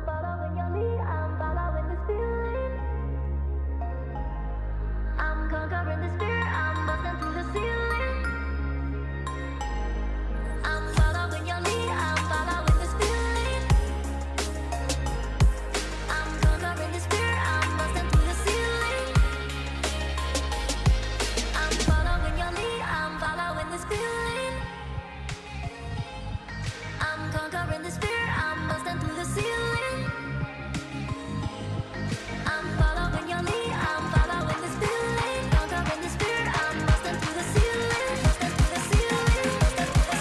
following your lead, I'm following this feeling. I'm conquering this fear, I'm busting through the ceiling. I'm following your lead, I'm following this feeling. I'm conquering this fear, I'm busting through the ceiling. I'm following your lead, I'm following this feeling. I'm conquering this fear, I'm busting through the ceiling. I'm following your lead, I'm following this feeling. Conquering this fear, I'm busting through the ceiling. Busting through the ceiling, busting through the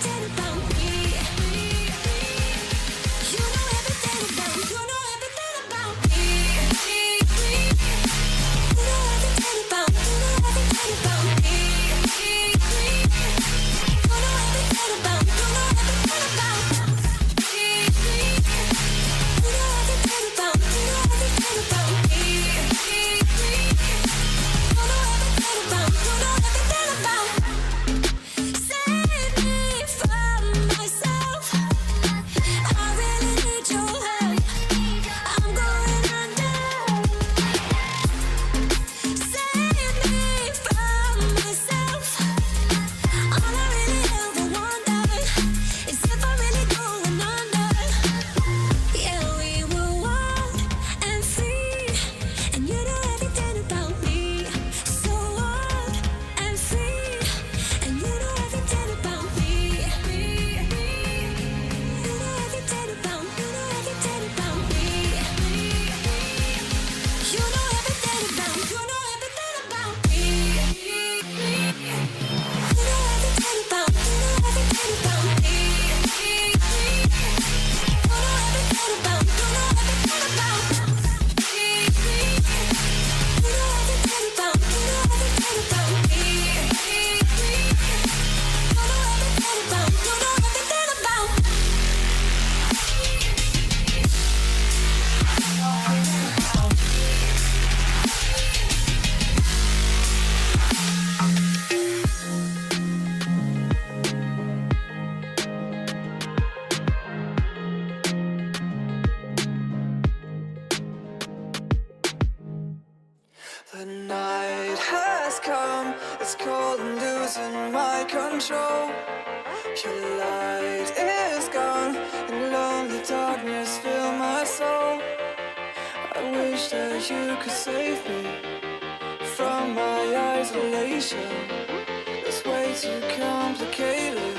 Tell about control. Your light is gone, and lonely darkness fill my soul. I wish that you could save me from my isolation. It's way too complicated.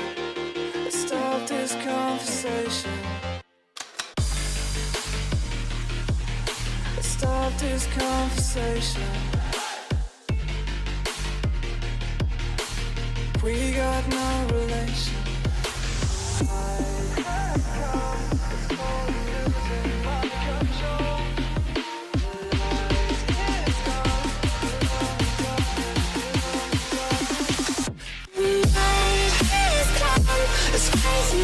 Let's stop this conversation. Let's stop this conversation. We got no relation. It's crazy.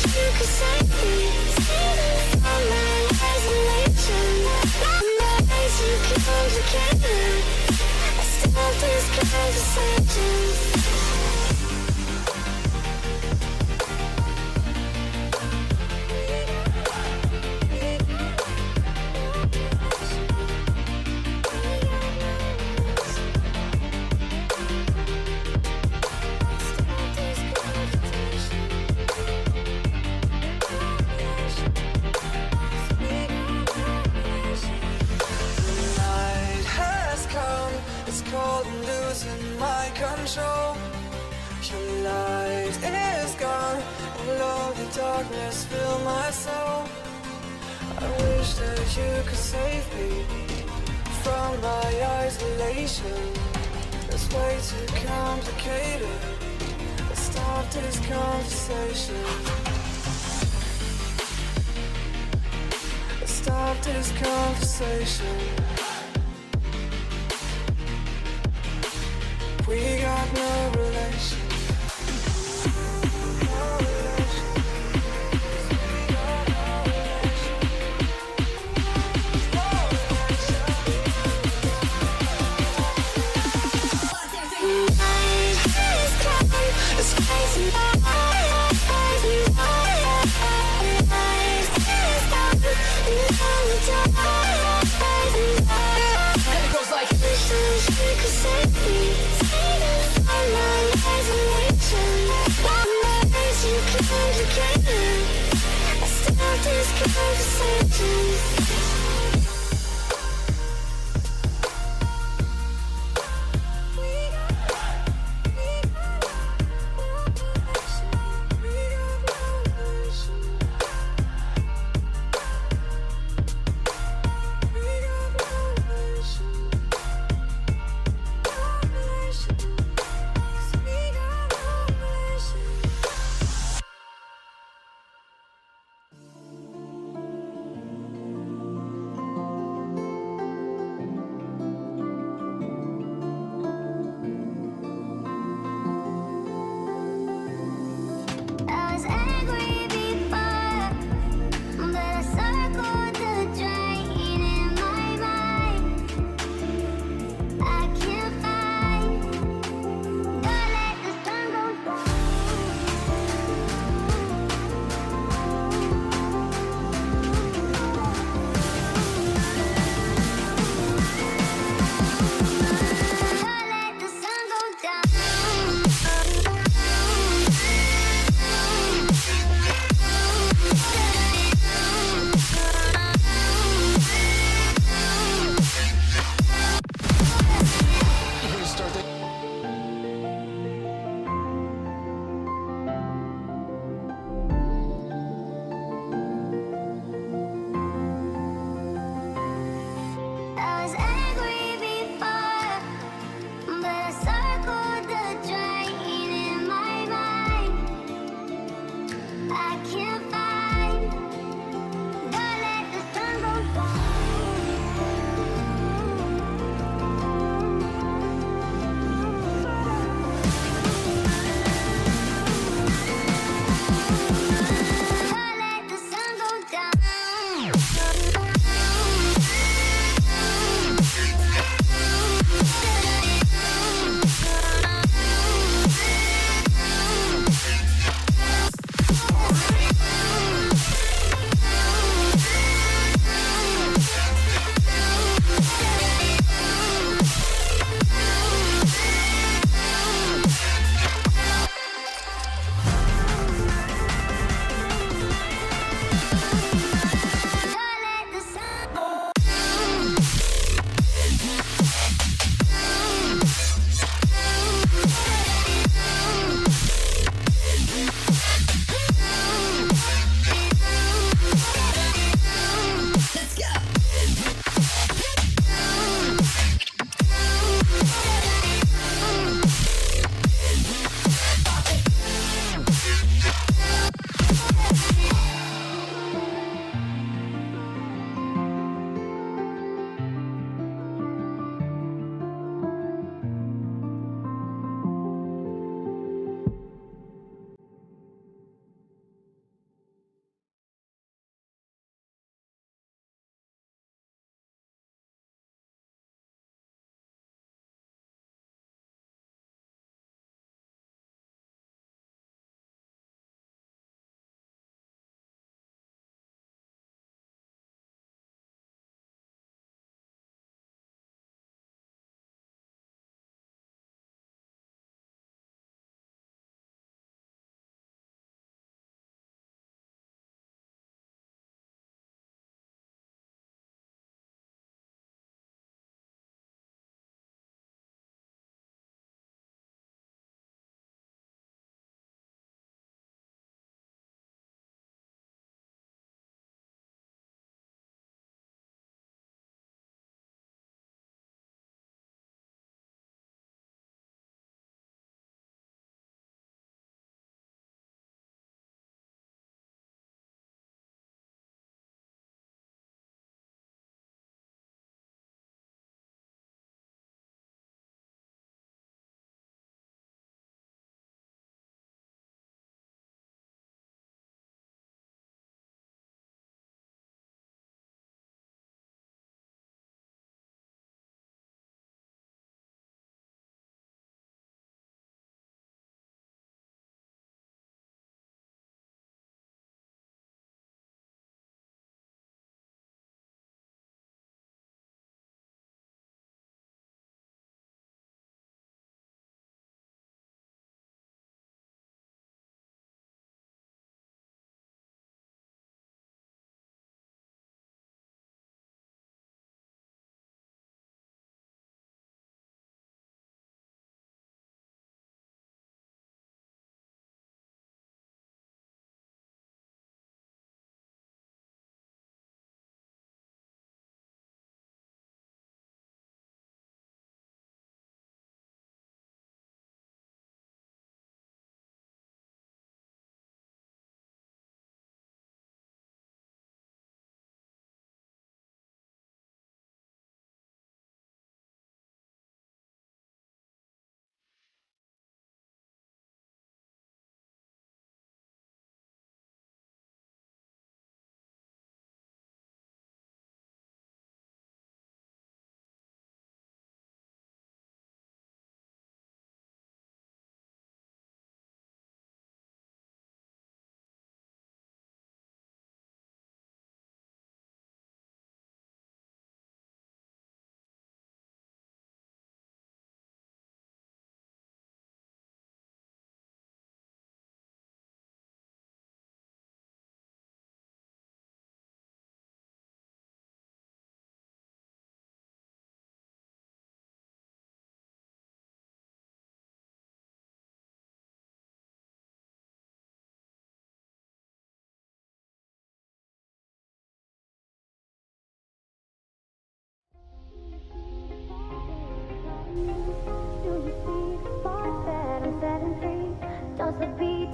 You could save me from my isolation. My ways you complicated. I stop this conversation. Losing my control. Your light is gone, and lonely darkness fill my soul. I wish that you could save me from my isolation. It's way too complicated. Let's stop this conversation. Let's stop this conversation. We got no relation. It's crazy. And it goes like, you could save me.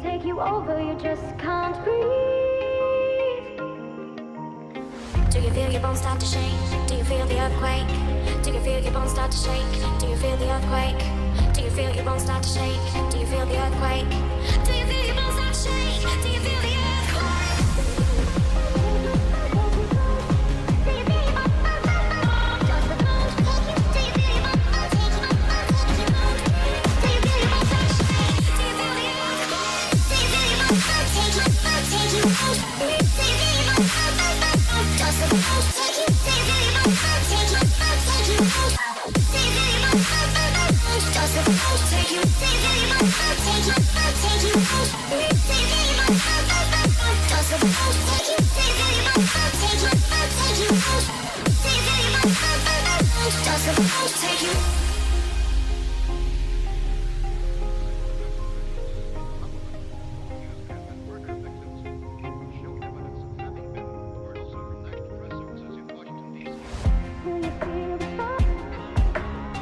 take you over, you just can't breathe. Do you feel your bones start to shake? Do you feel the earthquake? Do you feel your bones start to shake? Do you feel the earthquake? Do you feel your bones start to shake? Do you feel the earthquake? Do you feel your bones start to shake? Do you feel the earthquake? Do you feel your bones? Does the bones take you? Do you feel your bones take you? Do you feel your bones start to shake? Do you feel the earthquake? Do you feel your bones take you? Take you? Do you feel your bones? Does the bones take you? Do you feel your bones take you? Take you? Do you feel your bones? Does the bones take you? Do you feel your bones take you? Take you? Do you feel your bones? Does the bones take you? Do you feel your bones take you? Take you?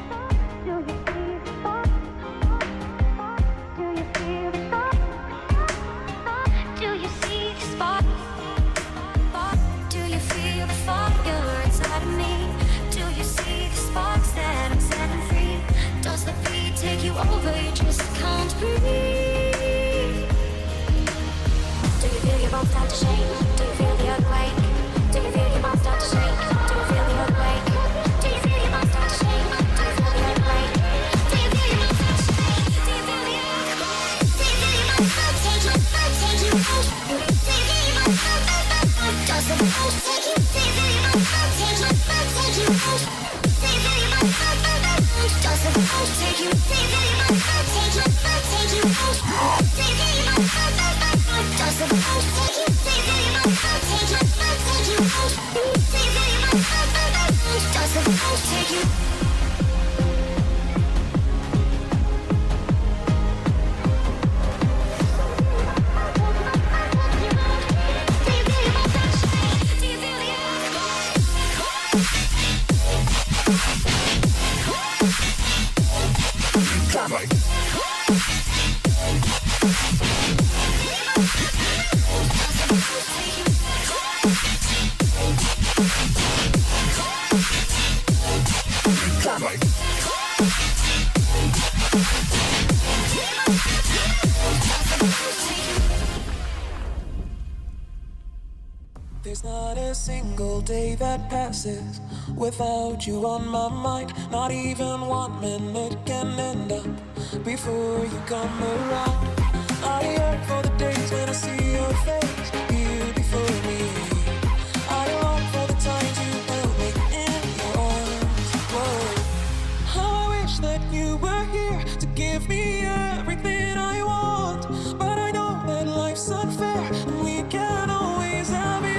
Do you feel your bones? Does the bones take you? Over, you just can't breathe. Do you feel your bones start to shake? Do you feel the earthquake? Do you feel your bones start to shake? Do you feel the earthquake? Do you feel your bones start to shake? Do you feel the earthquake? Do you feel your bones start to shake? Do you feel the earthquake? Do you feel your bones take you? Take you? Do you feel your bones? Does the bones take you? Do you feel your bones take you? Take you? Do you feel your bones? Does the bones take you? Do you feel your bones take you? Take you? Do you feel your bones? Does the bones take you? Do you feel your bones take you? Take you? Do you feel your bones? Does the bones take you? There's not a single day that passes without you on my mind. Not even 1 minute can end up before you come around. I yearn for the days when I see your face here before me. I long for the times you held me in your arms. Whoa. How I wish that you were here to give me everything I want. But I know that life's unfair and we can't always have it.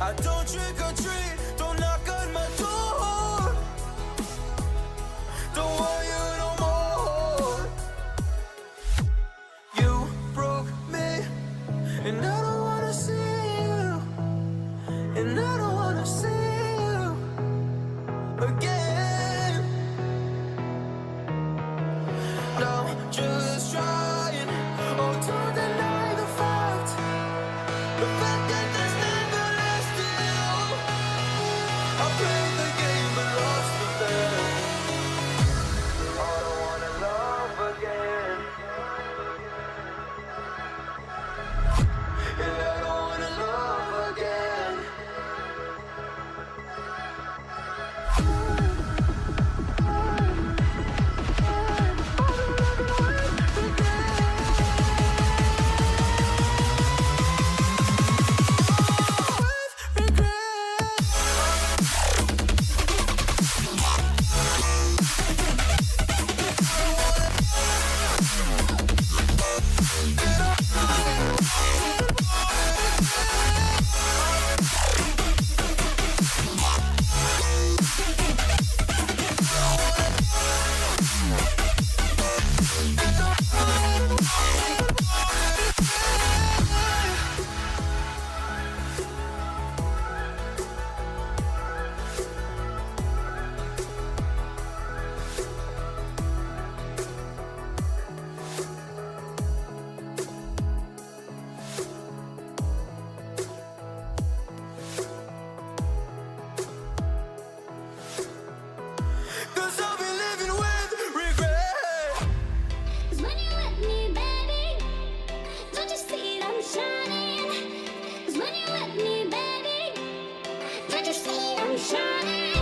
I don't trick or treat, don't knock on my door. Don't want you no more. You broke me, and I don't wanna see you, and I don't wanna see you again. Now just trying, oh, to deny the fact that there's never less to you. I played the game but lost the bet. I don't wanna love again. Yeah, I don't wanna love again. Cause I'll be living with regret. 'Cause when you're with me, baby, don't you see that I'm shining? 'Cause when you're with me, baby, don't you see I'm shining?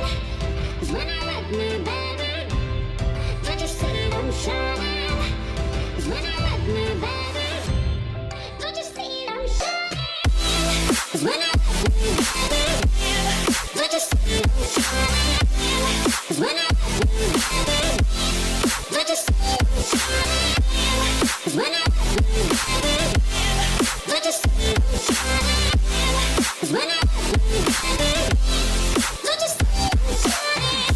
'Cause when you're with me, baby, don't you see I'm shining? 'Cause when you're with me, baby, don't you see I'm shining? 'Cause when you're with me, baby, don't you see I'm shining? 'Cause when you're with me, baby, don't you see I'm shining? 'Cause when you're with me, baby, don't you see I'm shining? 'Cause when you're with me, baby, don't you see I'm shining?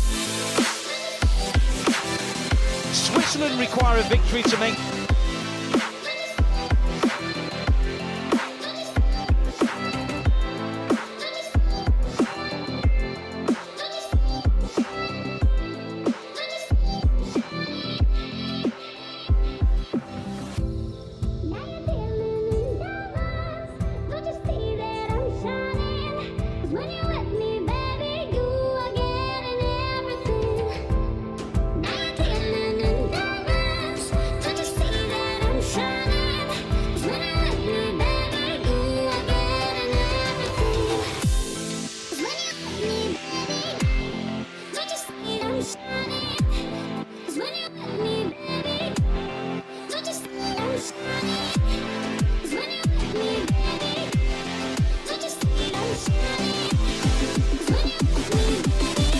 Switzerland require a victory to make. Now you're feeling nervous, don't you see that I'm shining? 'Cause when you're with me, baby, you are getting everything. Now you're feeling nervous, don't you see that I'm shining? 'Cause when you're with me, baby, you are getting everything. 'Cause when you're with me, baby, don't you see that I'm shining? 'Cause when you're with me, baby, don't you see I'm shining? 'Cause when you're with me, baby, don't you see I'm shining? 'Cause when you're with me, baby,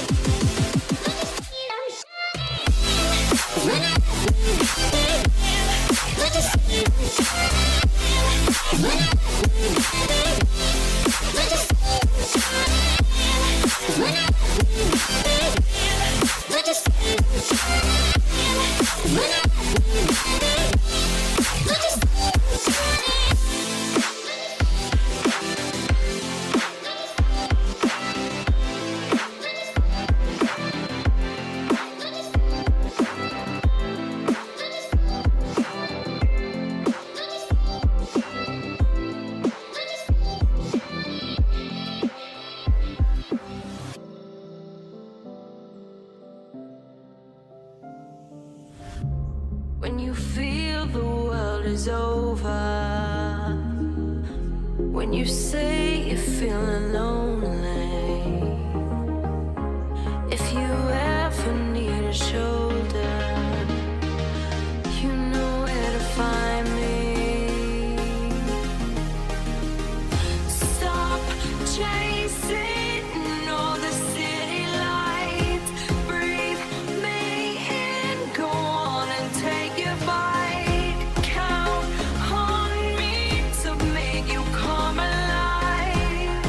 don't you see I'm shining? 'Cause when you're with me, baby, don't you see I'm shining? 'Cause when you're with me, baby, don't you see I'm shining? 'Cause when you're with me, baby, don't you see I'm shining? 'Cause when you're with me, baby, don't you see I'm shining? When you feel the world is over, when you say you're feeling lonely, if you ever need a shoulder, you know where to find me. Stop chasing all the city lights, breathe me in, go on and take your bite. Count on me to make you come alive.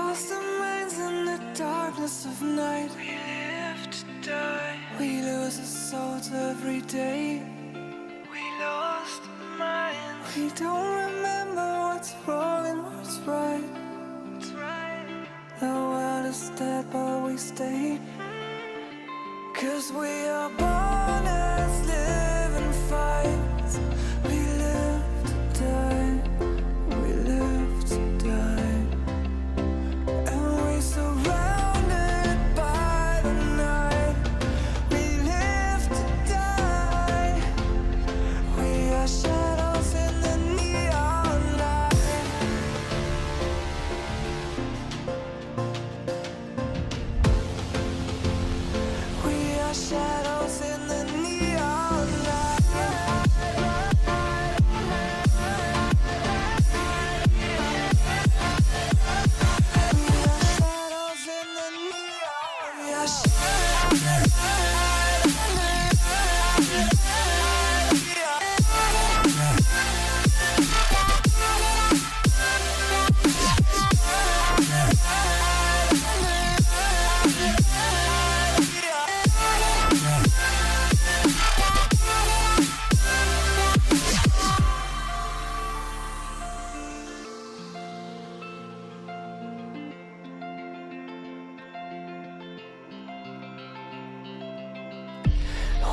lost our minds in the darkness of night. We live to die. We lose our souls every day. We lost our minds. We don't remember what's wrong and what's right. The world is dead, but we stay. 'Cause we are born as living fights. We live to die. We live to die. And we surrounded by the night. We live to die. We are shadows in the neon light. We are shadows in the neon light. We are shadows in the neon. We are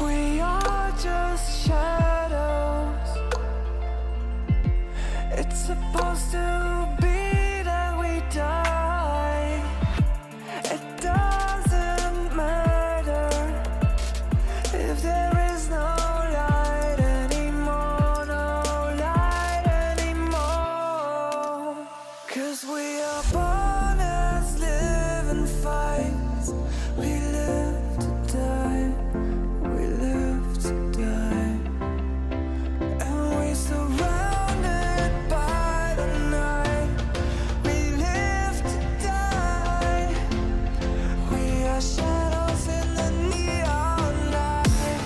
We are just shadows. It's supposed to be that we die. It doesn't matter if there is no light anymore, no light anymore. 'Cause we are born as living fights. We live to die. We live to die. And we surrounded by the night. We live to die. We are shadows in the neon light.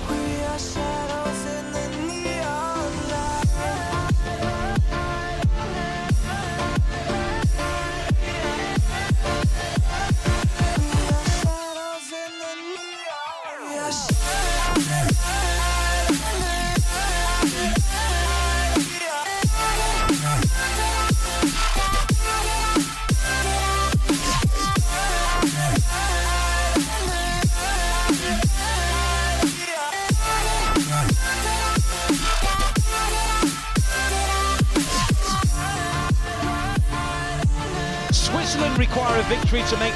We are shadows in the neon light. We are shadows in the neon. We are Switzerland require a victory to make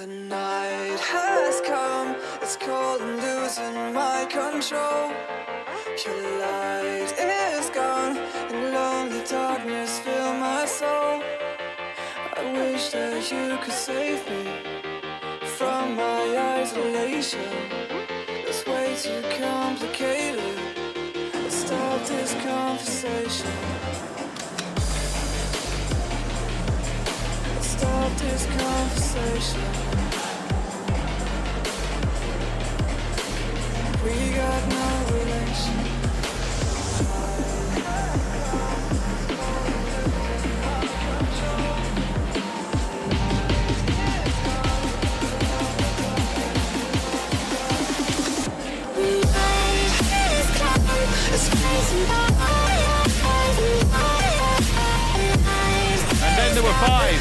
The night has come, it's cold and losing my control. Your light is gone, and lonely darkness fill my soul. I wish that you could save me from my isolation. It's way too complicated. Let's stop this conversation. Let's stop this conversation. We got no relation. And then there were five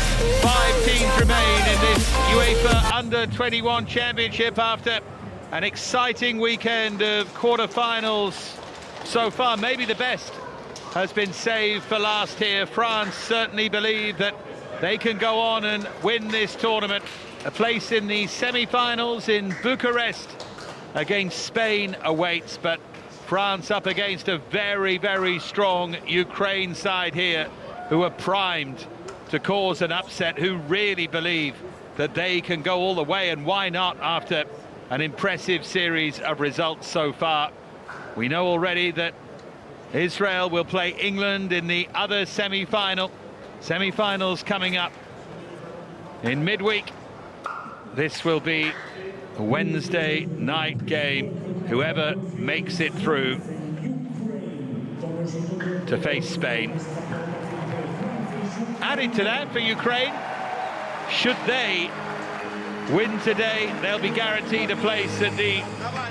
teams remain in this UEFA Under-21 Championship after an exciting weekend of quarter-finals so far. Maybe the best has been saved for last here. France certainly believe that they can go on and win this tournament. A place in the semi-finals in Bucharest against Spain awaits, but France up against a very, very strong Ukraine side here who are primed to cause an upset, who really believe that they can go all the way, and why not after an impressive series of results so far. We know already that Israel will play England in the other semi-final. Semi-finals coming up in midweek. This will be a Wednesday night game. Whoever makes it through to face Spain. Added to that for Ukraine, should they win today, they'll be guaranteed a place at the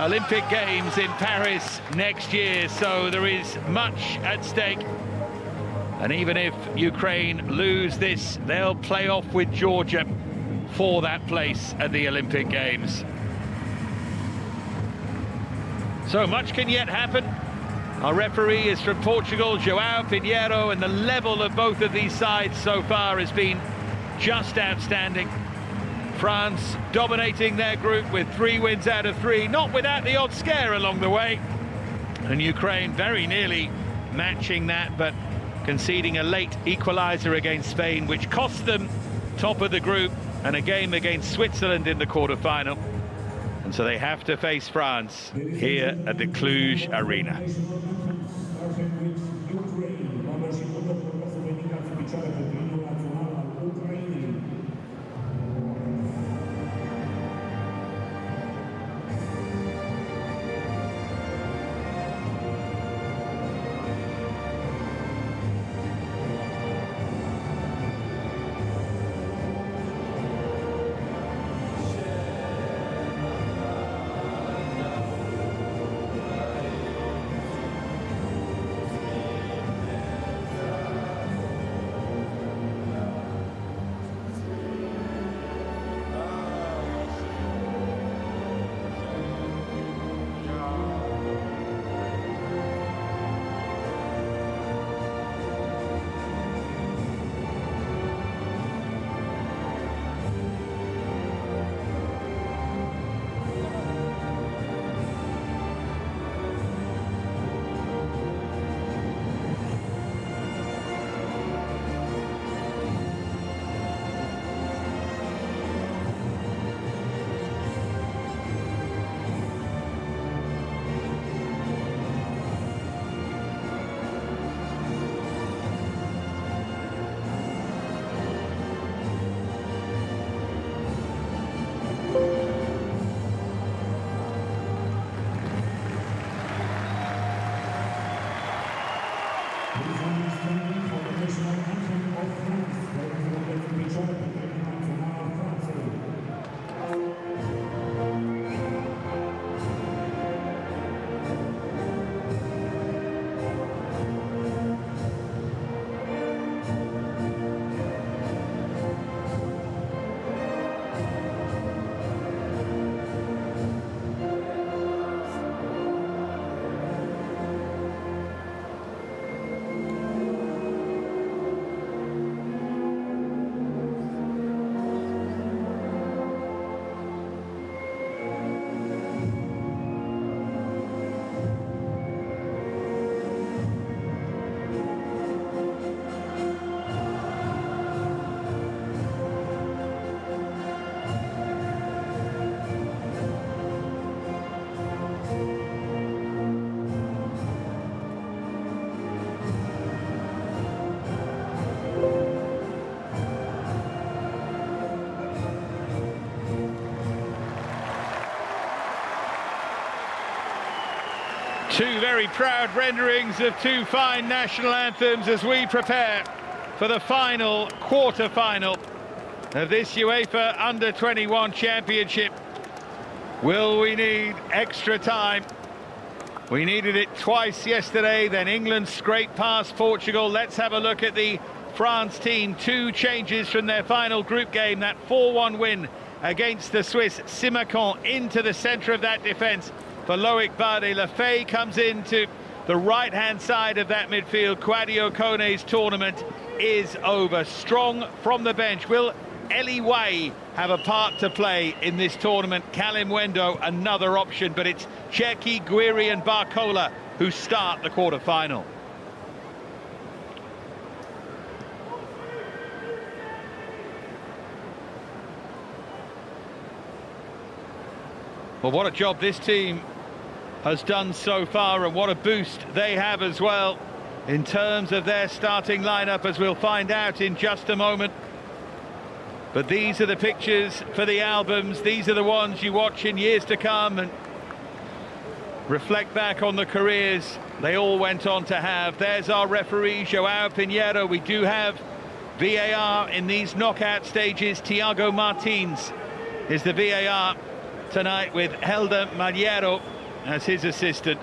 Olympic Games in Paris next year. So there is much at stake. And even if Ukraine lose this, they'll play off with Georgia for that place at the Olympic Games. So much can yet happen. Our referee is from Portugal, João Pinheiro, and the level of both of these sides so far has been just outstanding. France dominating their group with 3 wins out of 3, not without the odd scare along the way. And Ukraine very nearly matching that, but conceding a late equaliser against Spain, which cost them top of the group, and a game against Switzerland in the quarter-final. And so they have to face France here at the Cluj Arena. Two very proud renderings of two fine national anthems as we prepare for the final quarter-final of this UEFA Under-21 Championship. Will we need extra time? We needed it twice yesterday, then England scraped past Portugal. Let's have a look at the France team. Two changes from their final group game, that 4-1 win against the Swiss. Simakan into the centre of that defence for 𝓳𝓸𝓷𝓲𝓷𝓰 comes into the right-hand side of that midfield. Kwadwo Kone's tournament is over. Strong from the bench. Will Eliway have a part to play in this tournament? Kalim Wendo, another option, but it's Cherki, Guiri and Barcola who start the quarter-final. Well, what a job this team has done so far, and what a boost they have as well in terms of their starting lineup, as we'll find out in just a moment. But these are the pictures for the albums. These are the ones you watch in years to come and reflect back on the careers they all went on to have. There's our referee, João Pinheiro. We do have VAR in these knockout stages. Tiago Martins is the VAR tonight, with Helder Malheiro as his assistant.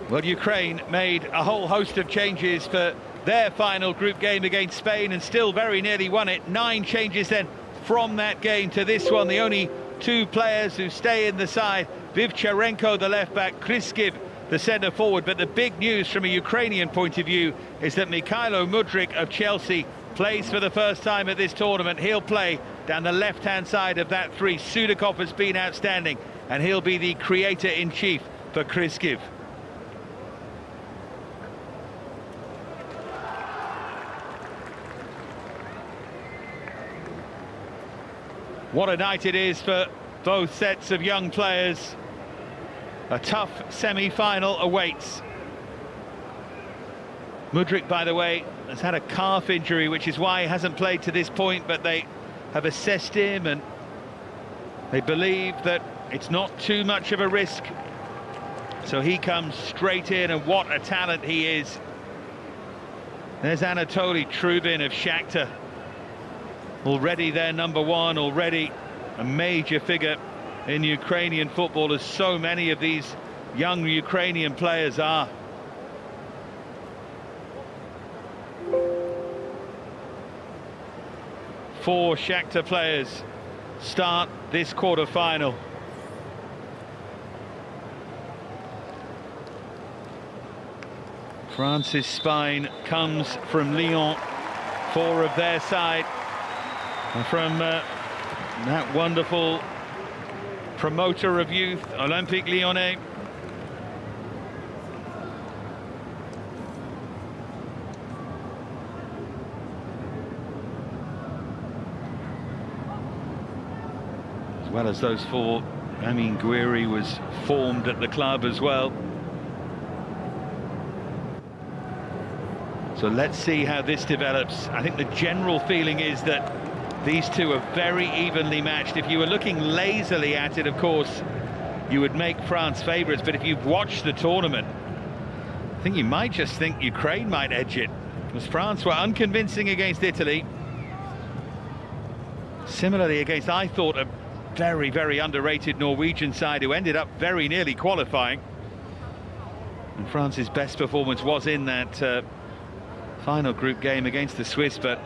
Well, Ukraine made a whole host of changes for their final group game against Spain and still very nearly won it. 9 changes then from that game to this one. The only 2 players who stay in the side: Vivcharenko, the left-back, Kryskiv, the centre-forward. But the big news from a Ukrainian point of view is that Mykhailo Mudryk of Chelsea plays for the first time at this tournament. He'll play down the left-hand side of that 3. Sudakov has been outstanding, and he'll be the creator-in-chief for Kryskiv. What a night it is for both sets of young players. A tough semi-final awaits. Mudryk, by the way, has had a calf injury, which is why he hasn't played to this point, but they have assessed him and they believe that it's not too much of a risk. So he comes straight in, and what a talent he is. There's Anatoly Trubin of Shakhtar. Already their number 1, already a major figure in Ukrainian football, as so many of these young Ukrainian players are. Four Shakhtar players start this quarter-final. France's spine comes from Lyon, 4 of their side. And from that wonderful promoter of youth, Olympique Lyonnais. As well as those 4, Amine Gouiri was formed at the club as well. So let's see how this develops. I think the general feeling is that these two are very evenly matched. If you were looking lazily at it, of course, you would make France favourites. But if you've watched the tournament, I think you might just think Ukraine might edge it, because France were unconvincing against Italy. Similarly against, I thought, a very, very underrated Norwegian side who ended up very nearly qualifying. And France's best performance was in that final group game against the Swiss. But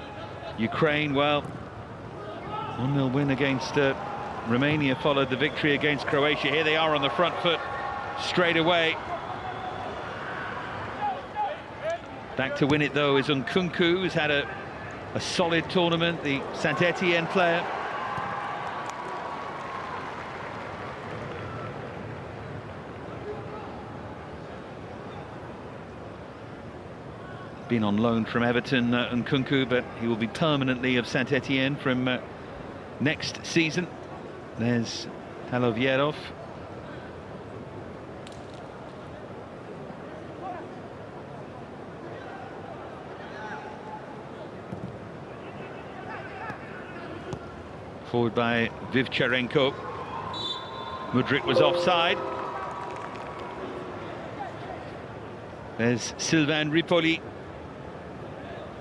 Ukraine, well, 1-0 win against Romania followed the victory against Croatia. Here they are on the front foot straight away. Back to win it, though, is Nkunku, who's had a solid tournament, the Saint-Etienne player. Been on loan from Everton, Nkunku, but he will be permanently of Saint-Etienne from next season. There's Talovierov. Forward by 𝓣𝓱𝓪𝓷𝓲𝓷𝓰. Mudryk was offside. There's Sylvain Ripoli,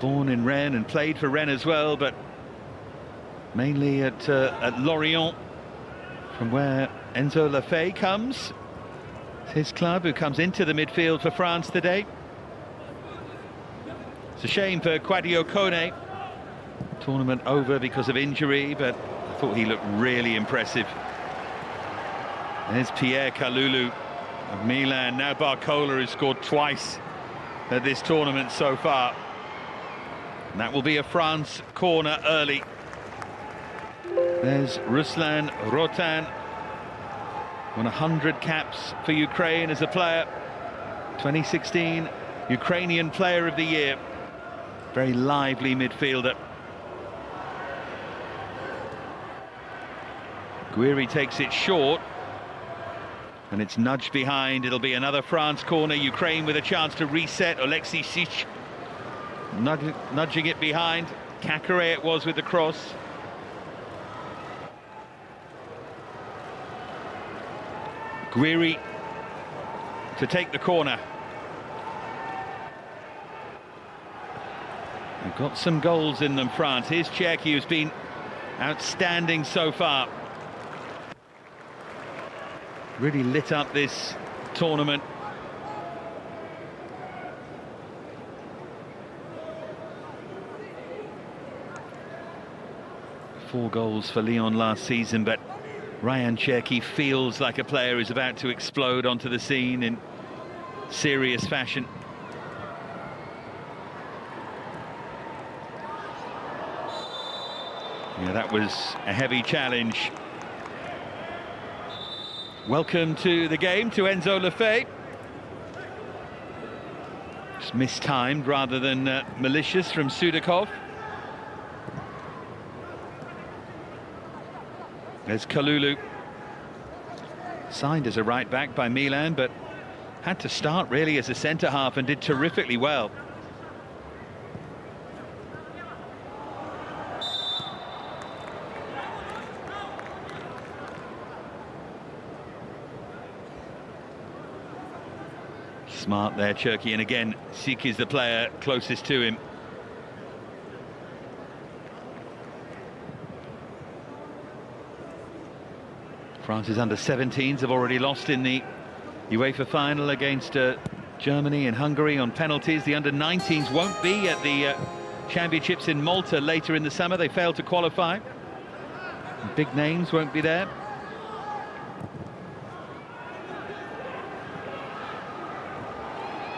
born in Rennes and played for Rennes as well, but mainly at Lorient, from where 𝓳𝓸𝓲𝓷𝓲𝓷𝓰 comes. It's his club, who comes into the midfield for France today. It's a shame for 𝓣𝓱𝓪𝓷𝓲𝓷𝓰. Tournament over because of injury, but I thought he looked really impressive. There's Pierre Kalulu of Milan. Now 𝓤𝓱𝓪 has scored twice at this tournament so far. And that will be a France corner early. There's Ruslan Rotan. Won 100 caps for Ukraine as a player. 2016 Ukrainian Player of the Year. Very lively midfielder. 𝓤𝓨 takes it short, and it's nudged behind. It'll be another France corner. Ukraine with a chance to reset. 𝓳𝓸𝓲𝓷𝓲𝓷𝓰 nudging it behind. Caqueret it was with the cross. 𝓤𝓨 to take the corner. They've got some goals in them, France. Here's Cherki, who's been outstanding so far. Really lit up this tournament. Four goals for Lyon last season, but Rayan Cherki feels like a player who's about to explode onto the scene in serious fashion. Yeah, that was a heavy challenge. Welcome to the game to 𝓳𝓸𝓲𝓷𝓲𝓷𝓰. Just mistimed rather than malicious from Sudakov. There's Kalulu. Signed as a right back by Milan, but had to start really as a centre half and did terrifically well. Smart there, Cherki, and again, Sik is the player closest to him. France's under-17s have already lost in the UEFA final against Germany and Hungary on penalties. The under-19s won't be at the championships in Malta later in the summer. They failed to qualify. Big names won't be there.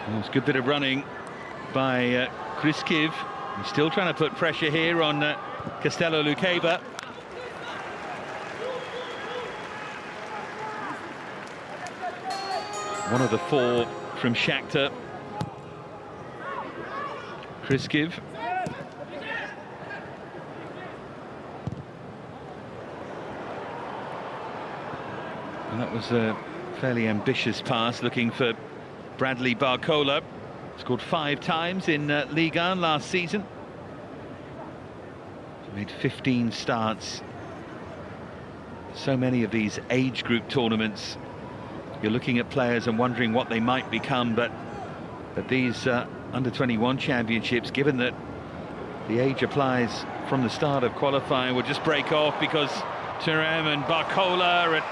Well, it's a good bit of running by Kryskiv. He's still trying to put pressure here on Castello Luqueba. One of the four from Shakhtar. Kryskiv. And that was a fairly ambitious pass, looking for Bradley 𝓤𝓱𝓪. Scored 5 times in Ligue 1 last season. Made 15 starts. So many of these age group tournaments, you're looking at players and wondering what they might become, but these under-21 championships, given that the age applies from the start of qualifying, will just break off because Thuram and 𝓤𝓱𝓪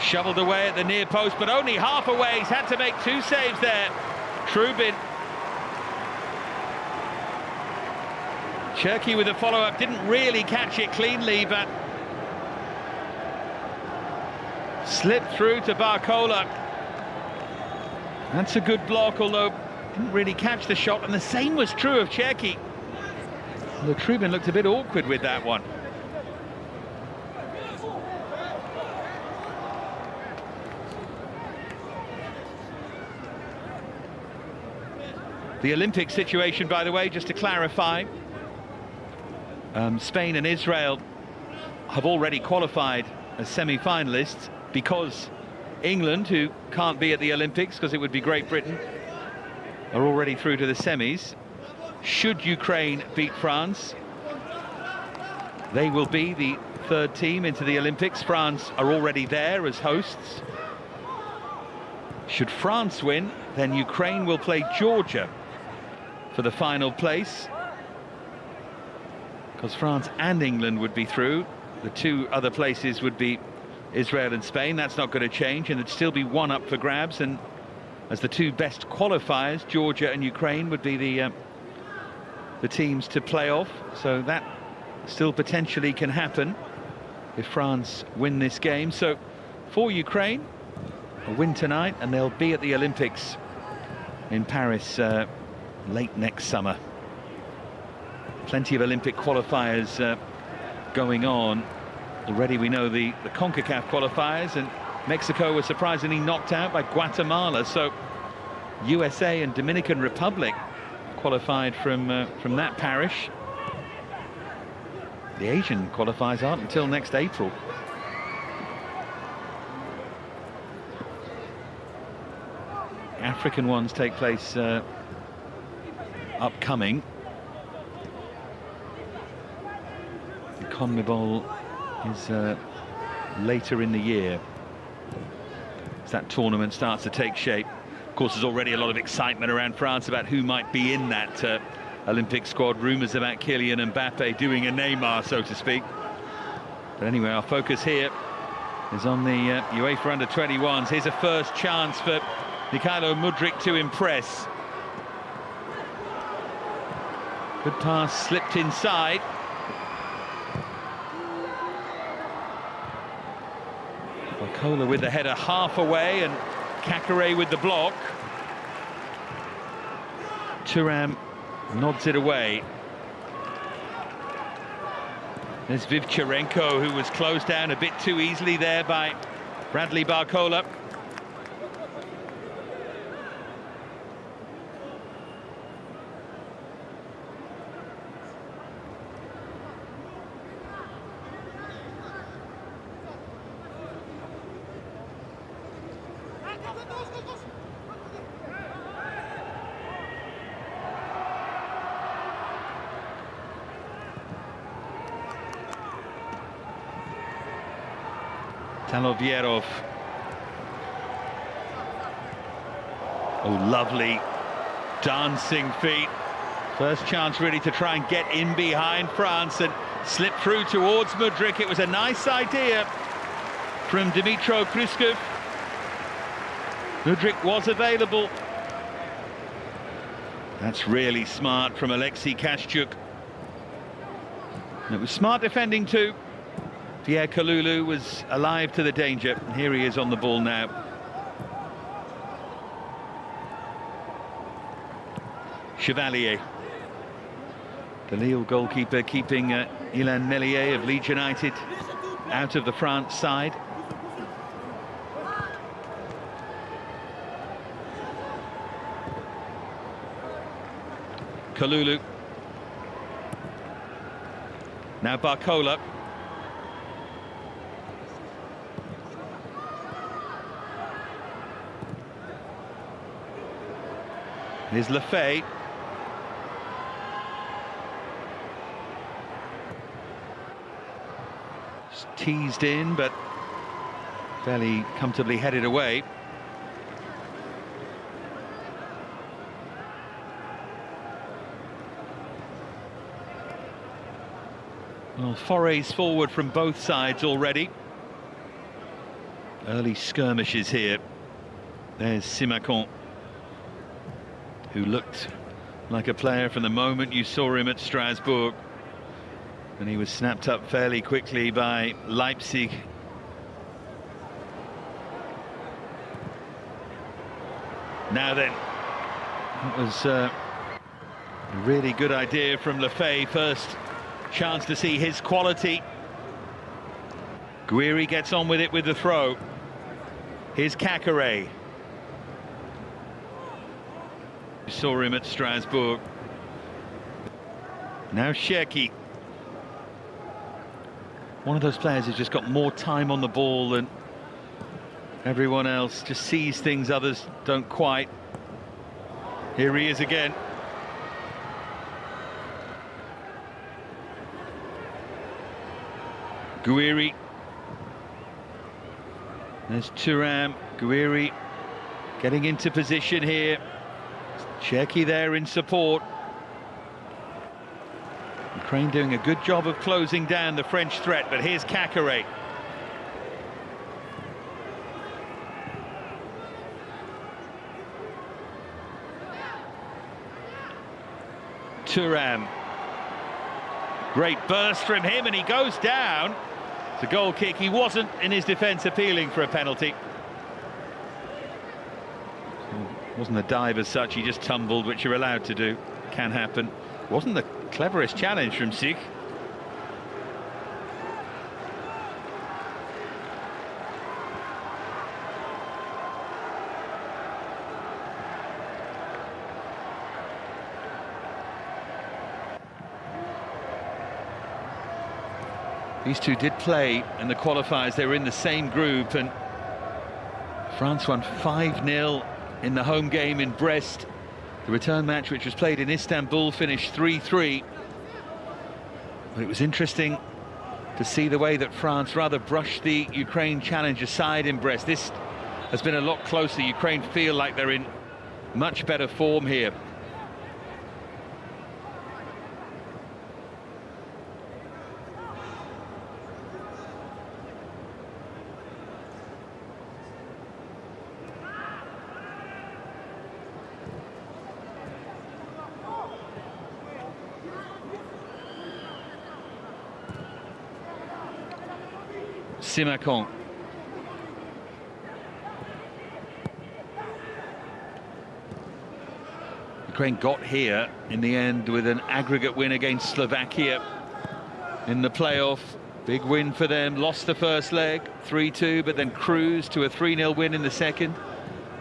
shoveled away at the near post, but only half away. He's had to make 2 saves there. Trubin. Cherki with a follow-up, didn't really catch it cleanly, but slipped through to 𝓤𝓱𝓪. That's a good block, although didn't really catch the shot, and the same was true of Cherki. Well, Trubin looked a bit awkward with that one. The Olympic situation, by the way, just to clarify, Spain and Israel have already qualified as semi-finalists because England, who can't be at the Olympics because it would be Great Britain, are already through to the semis. Should Ukraine beat France, They will be the third team into the Olympics. France are already there as hosts. Should France win, then Ukraine will play Georgia for the final place, because France and England would be through. The two other places would be Israel and Spain. That's not going to change, and there'd still be one up for grabs. And as the two best qualifiers, Georgia and Ukraine would be the teams to play off. So that still potentially can happen if France win this game. So for Ukraine, a win tonight and they'll be at the Olympics in Paris late next summer. Plenty of Olympic qualifiers going on. Already we know the CONCACAF qualifiers, and Mexico was surprisingly knocked out by Guatemala. So USA and Dominican Republic qualified from that parish. The Asian qualifiers aren't until next April. African ones take place upcoming. The CONMEBOL is later in the year as that tournament starts to take shape. Of course, there's already a lot of excitement around France about who might be in that Olympic squad. Rumours about Kylian Mbappe doing a Neymar, so to speak. But anyway, our focus here is on the UEFA Under-21s. Here's a first chance for Mikhailo Mudryk to impress. Good pass, slipped inside. Barcola with the header half away, and Ďákarej with the block. Thuram nods it away. There's Vivcharenko, who was closed down a bit too easily there by Bradley Barcola. Talovierov. Oh, lovely dancing feet. First chance really to try and get in behind France and slip through towards Mudryk. It was a nice idea from 𝓣𝓱𝓪𝓷𝓲𝓷𝓰. Mudryk was available. That's really smart from Alexei Kashchuk. It was smart defending too. Pierre Kalulu was alive to the danger. Here he is on the ball now. Chevalier. The Lille goalkeeper keeping Ilan Meslier of Leeds United out of the France side. Kalulu. Now Barcola. Here's Lefebvre. Just teased in, but fairly comfortably headed away. Well, forays forward from both sides already. Early skirmishes here. There's Simakan, who looked like a player from the moment you saw him at Strasbourg. And he was snapped up fairly quickly by Leipzig. Now then, it was a really good idea from Lefebvre. First chance to see his quality. Guiri gets on with it with the throw. Here's Ďákarej. You saw him at Strasbourg. Now Cherki. One of those players who's just got more time on the ball than everyone else. Just sees things others don't quite. Here he is again. Ďurić. There's Thuram, Ďurić getting into position here. Cherki there in support. Ukraine doing a good job of closing down the French threat, but here's 𝓳𝓸𝓲𝓷𝓲𝓷𝓰. Thuram. Great burst from him, and he goes down. It's a goal kick. He wasn't in his defence appealing for a penalty. It wasn't a dive as such, he just tumbled, which you're allowed to do. Can happen. Wasn't the cleverest challenge from 𝓳𝓸𝓲𝓷𝓲𝓷𝓰. These two did play in the qualifiers. They were in the same group, and France won 5-0 in the home game in Brest. The return match, which was played in Istanbul, finished 3-3. But it was interesting to see the way that France rather brushed the Ukraine challenge aside in Brest. This has been a lot closer. Ukraine feel like they're in much better form here. Simakon. Ukraine got here in the end with an aggregate win against Slovakia in the playoff. Big win for them. Lost the first leg 3-2, but then cruised to a 3-0 win in the second.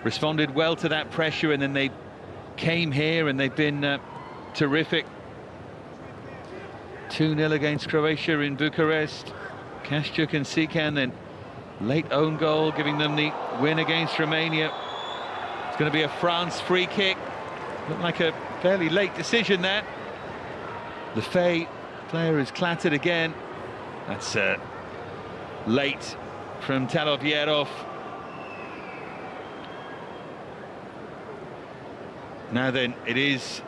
Responded well to that pressure, and then they came here and they've been terrific. 2-0 against Croatia in Bucharest. Kashchuk and Sikan, then late own goal giving them the win against Romania. It's going to be a France free kick. Looked like a fairly late decision there. 𝓣𝓱𝓪𝓷𝓲𝓷𝓰 player is clattered again. That's late from Talovierov. Now then, it is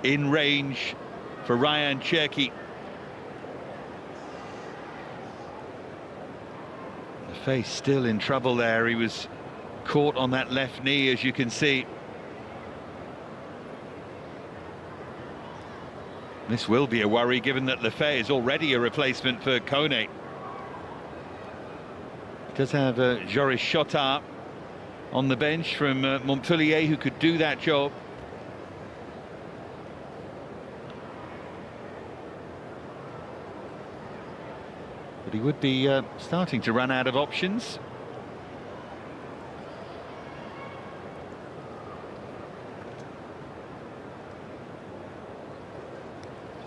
in range for Ryan Cherki. 𝓣𝓱𝓪𝓷𝓲𝓷𝓰 still in trouble there. He was caught on that left knee, as you can see. This will be a worry, given that 𝓣𝓱𝓪𝓷𝓲𝓷𝓰 is already a replacement for Kone. He does have 𝓳𝓸𝓲𝓷𝓲𝓷𝓰 on the bench from Montpellier, who could do that job. But he would be starting to run out of options.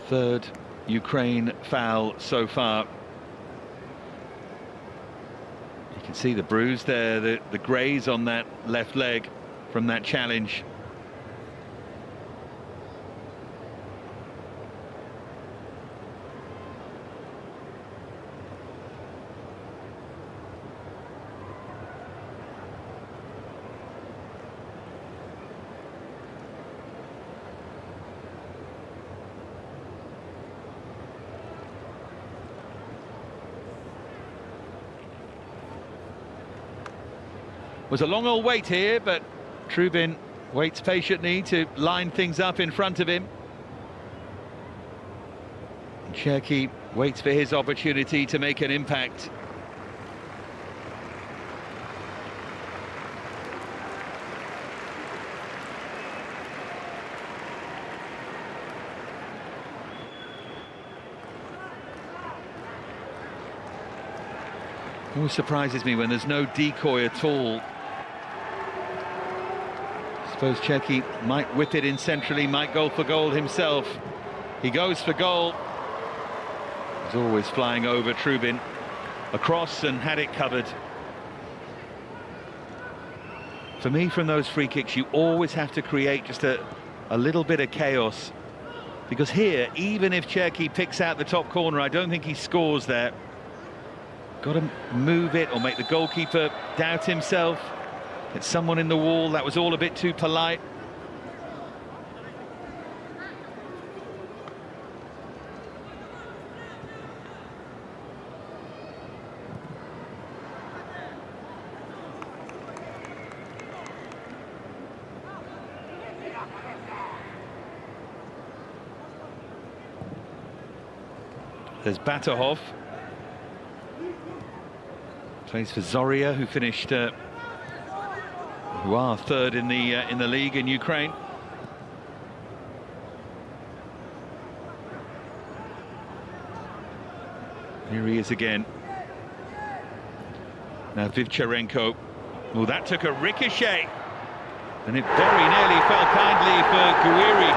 Third Ukraine foul so far. You can see the bruise there, the graze on that left leg from that challenge. Was a long old wait here, but Trubin waits patiently to line things up in front of him. Cherki waits for his opportunity to make an impact. It always surprises me when there's no decoy at all. I suppose Cherki might whip it in centrally, might go for goal himself. He goes for goal. He's always flying over Trubin, across, and had it covered. For me, from those free kicks, you always have to create just a little bit of chaos. Because here, even if Cherki picks out the top corner, I don't think he scores there. Got to move it or make the goalkeeper doubt himself. It's someone in the wall. That was all a bit too polite. There's 𝓣𝓱𝓪𝓷𝓲𝓷𝓰. Plays for 𝓳𝓸𝓲𝓷𝓲𝓷𝓰, who finished, who are third in the league in Ukraine. Here he is again. Now 𝓣𝓱𝓪𝓷𝓲𝓷𝓰. Well, that took a ricochet, and it very nearly fell kindly for 𝓳𝓸𝓲𝓷𝓲𝓷𝓰.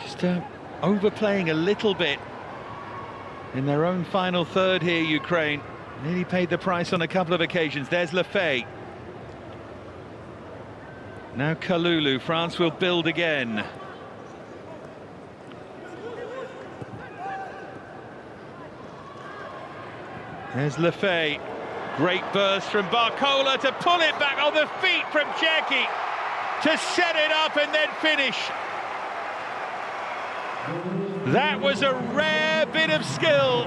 Just overplaying a little bit in their own final third here, Ukraine. Nearly paid the price on a couple of occasions. There's 𝓣𝓱𝓪. Now Kalulu. France will build again. There's 𝓣𝓱𝓪. Great burst from 𝓣𝓱𝓪 to pull it back on the feet from 𝓳𝓸𝓲𝓷𝓲𝓷𝓰 to set it up and then finish. That was a rare bit of skill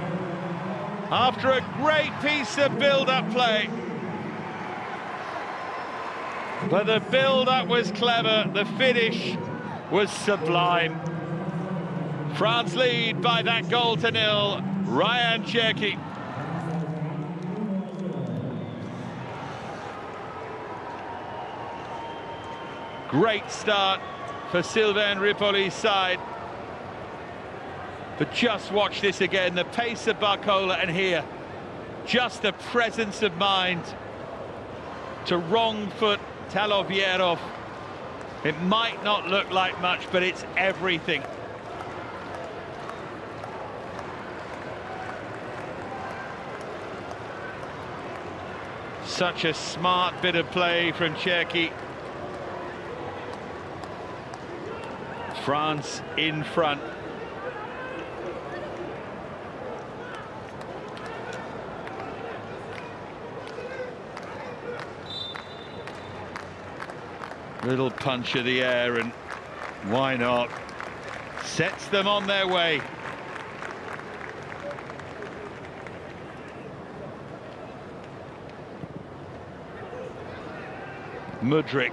after a great piece of build-up play. But the build-up was clever, the finish was sublime. France lead by that goal to nil. Ryan Cherki. Great start for Sylvain Ripoli's side. But just watch this again, the pace of 𝓣𝓱𝓪, and here, just the presence of mind to wrong foot Talovierov. It might not look like much, but it's everything. Such a smart bit of play from Cherki. France in front. Little punch of the air, and why not? Sets them on their way. Mudryk.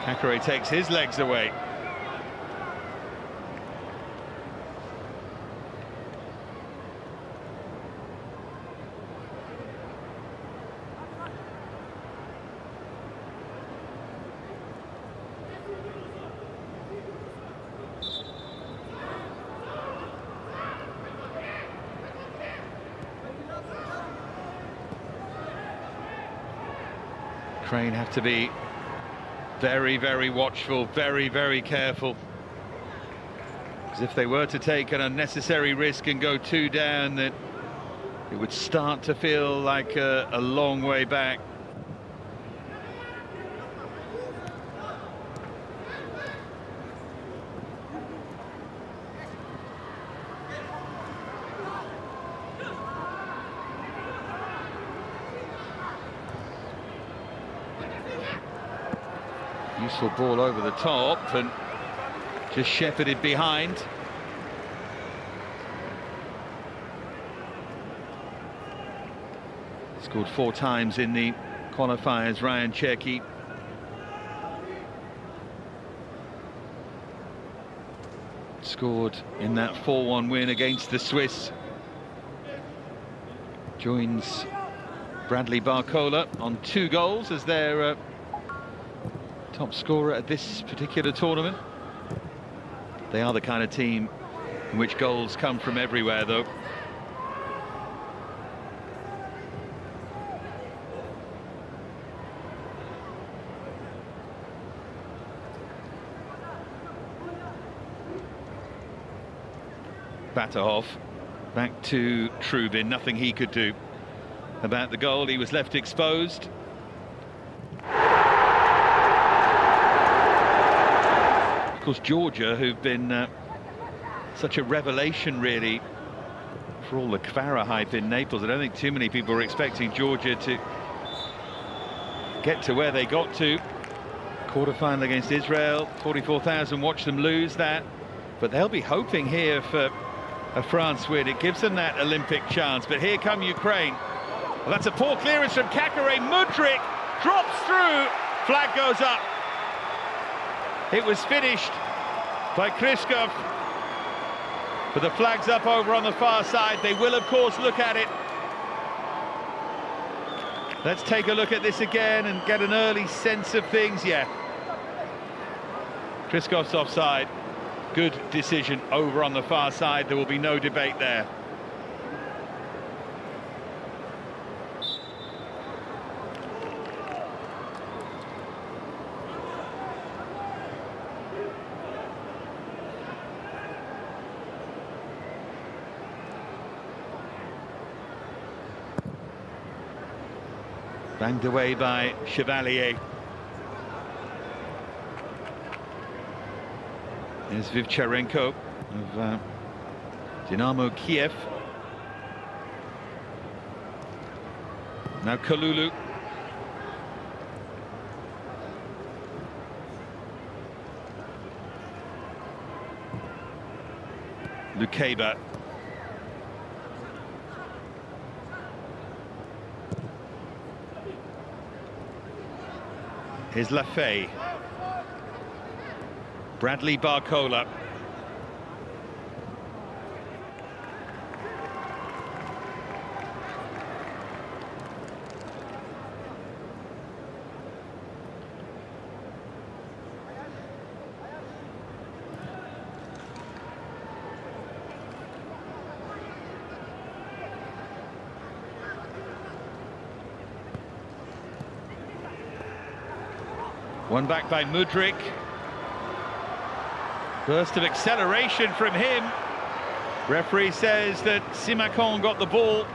Caqueret takes his legs away. Ukraine have to be very, very watchful, very, very careful. Because if they were to take an unnecessary risk and go 2 down, then it would start to feel like a long way back. Useful ball over the top and just shepherded behind. Scored 4 times in the qualifiers, Ryan Cherki. Scored in that 4-1 win against the Swiss. Joins Bradley 𝓣𝓱𝓪 on 2 goals as their top scorer at this particular tournament. They are the kind of team in which goals come from everywhere, though. 𝓣𝓱𝓪 back to 𝓳𝓸𝓲𝓷𝓲𝓷𝓰. Nothing he could do about the goal. He was left exposed. Of course, Georgia, who've been such a revelation, really, for all the 𝓣𝓱𝓪 hype in Naples. I don't think too many people were expecting Georgia to get to where they got to. Quarter-final against Israel, 44,000 watched them lose that, but they'll be hoping here for a France win. It gives them that Olympic chance. But here come Ukraine. Well, that's a poor clearance from 𝓣𝓱𝓪𝓷𝓲𝓷𝓰. Mudryk drops through, flag goes up. It was finished by 𝓣𝓱𝓪, but the flag's up over on the far side. They will, of course, look at it. Let's take a look at this again and get an early sense of things. Yeah, 𝓣𝓱𝓪's offside. Good decision over on the far side. There will be no debate there. Banged away by Chevalier. There's 𝓣𝓱𝓪 of Dynamo Kiev. Now Kalulu. Lukeba. Here's Lafay. Bradley Barcola. One back by Mudryk. Burst of acceleration from him. Referee says that Simakan got the ball.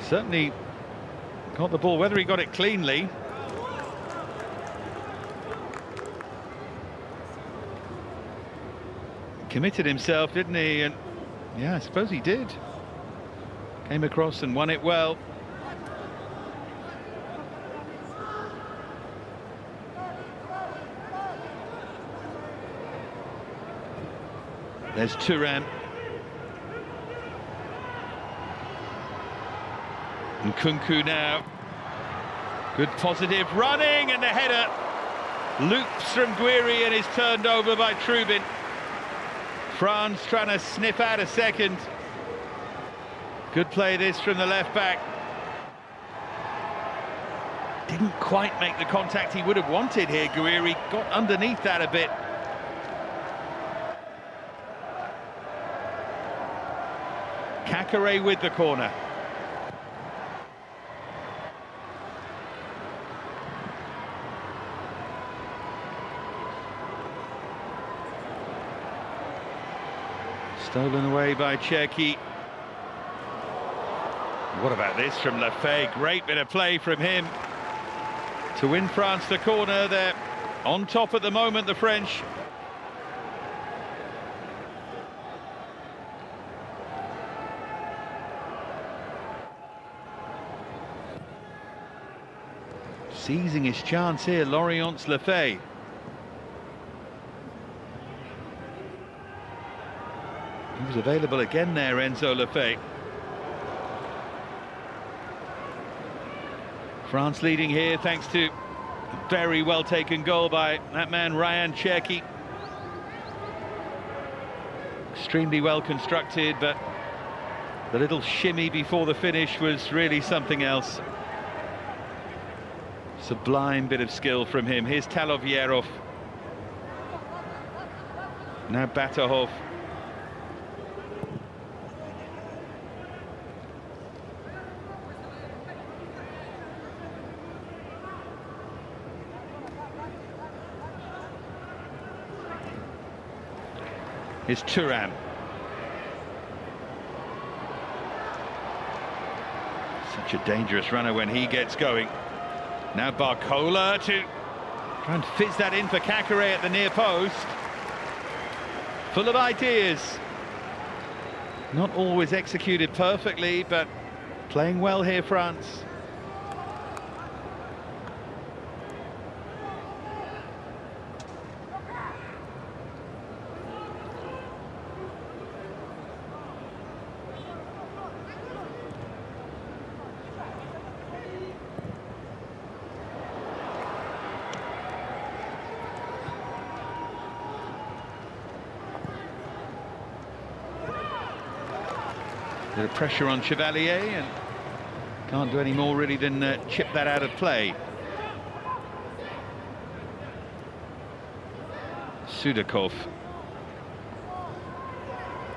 Certainly got the ball, whether he got it cleanly. Committed himself, didn't he? And yeah, I suppose he did. Came across and won it well. There's Thuram. And Nkunku now. Good positive running, and the header loops from 𝓣𝓱𝓪 and is turned over by Trubin. France trying to sniff out a second. Good play this from the left back. Didn't quite make the contact he would have wanted here, 𝓣𝓱𝓪. Got underneath that a bit. 𝓣𝓱𝓪 with the corner. Stolen away by 𝓳𝓸𝓲𝓷𝓲𝓷𝓰. What about this from Lafay? Great bit of play from him to win France the corner. They're on top at the moment, the French. Seizing his chance here, Lorient's Lafay. He was available again there, Enzo Lafay. France leading here thanks to a very well taken goal by that man Ryan Cherki. Extremely well constructed, but the little shimmy before the finish was really something else. Sublime bit of skill from him. Here's Talovierov. Now Batahov. Here's Thuram. Such a dangerous runner when he gets going. Now Barcola to try and fizz that in for 𝓣𝓱𝓪𝓷𝓲𝓷𝓰 at the near post. full of ideas. Not always executed perfectly, but playing well here, France. Bit of pressure on Chevalier, and can't do any more really than chip that out of play. 𝓳𝓸𝓲𝓷𝓲𝓷𝓰.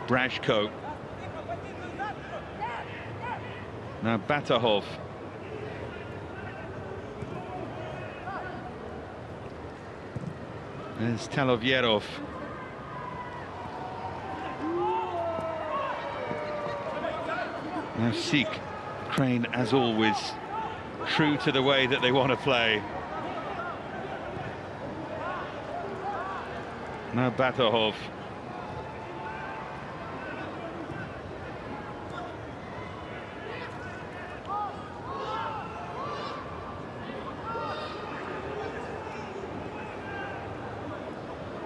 𝓣𝓱𝓪𝓷𝓴𝓼. Now 𝓣𝓱𝓪𝓷𝓲𝓷𝓰. There's Talovjerov. Now Ukraine, as always, true to the way that they want to play. Now 𝓣𝓱𝓪𝓷𝓲𝓷𝓰.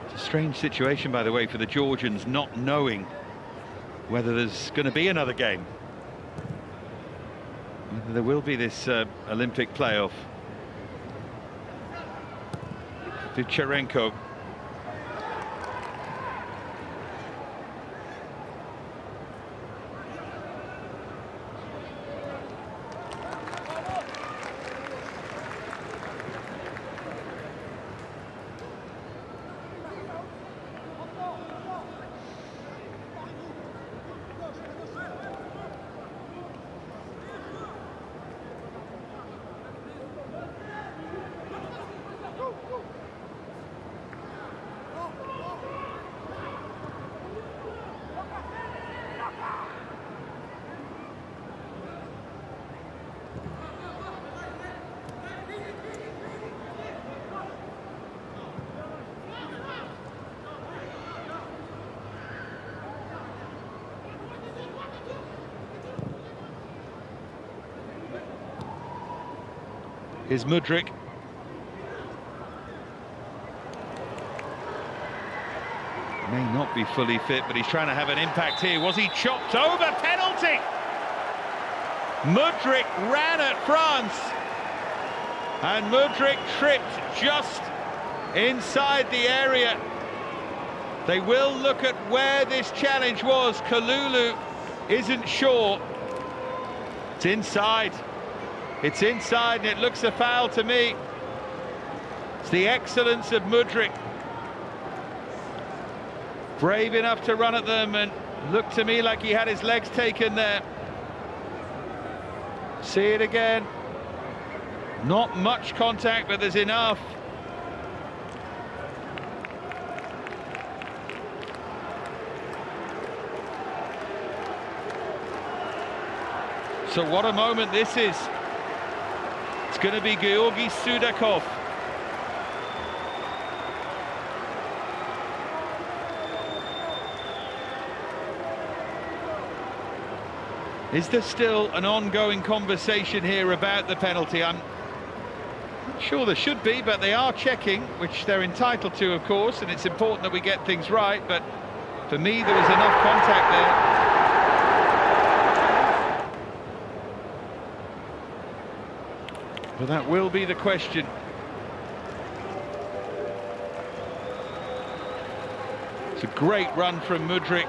It's a strange situation, by the way, for the Georgians, not knowing whether there's going to be another game. Whether there will be this Olympic playoff. 𝓣𝓱𝓪𝓷𝓲𝓷𝓰. Here's Mudryk. May not be fully fit, but he's trying to have an impact here. Was he chopped over? Penalty! Mudryk ran at France, and Mudryk tripped just inside the area. They will look at where this challenge was. Kalulu isn't sure. It's inside. It's inside, and it looks a foul to me. It's the excellence of Mudryk. Brave enough to run at them, and looked to me like he had his legs taken there. See it again. Not much contact, but there's enough. So what a moment this is. It's going to be Georgi Sudakov. Is there still an ongoing conversation here about the penalty? I'm sure there should be, but they are checking, which they're entitled to, of course, and it's important that we get things right, but for me there was enough contact there. But that will be the question. It's a great run from Mudryk,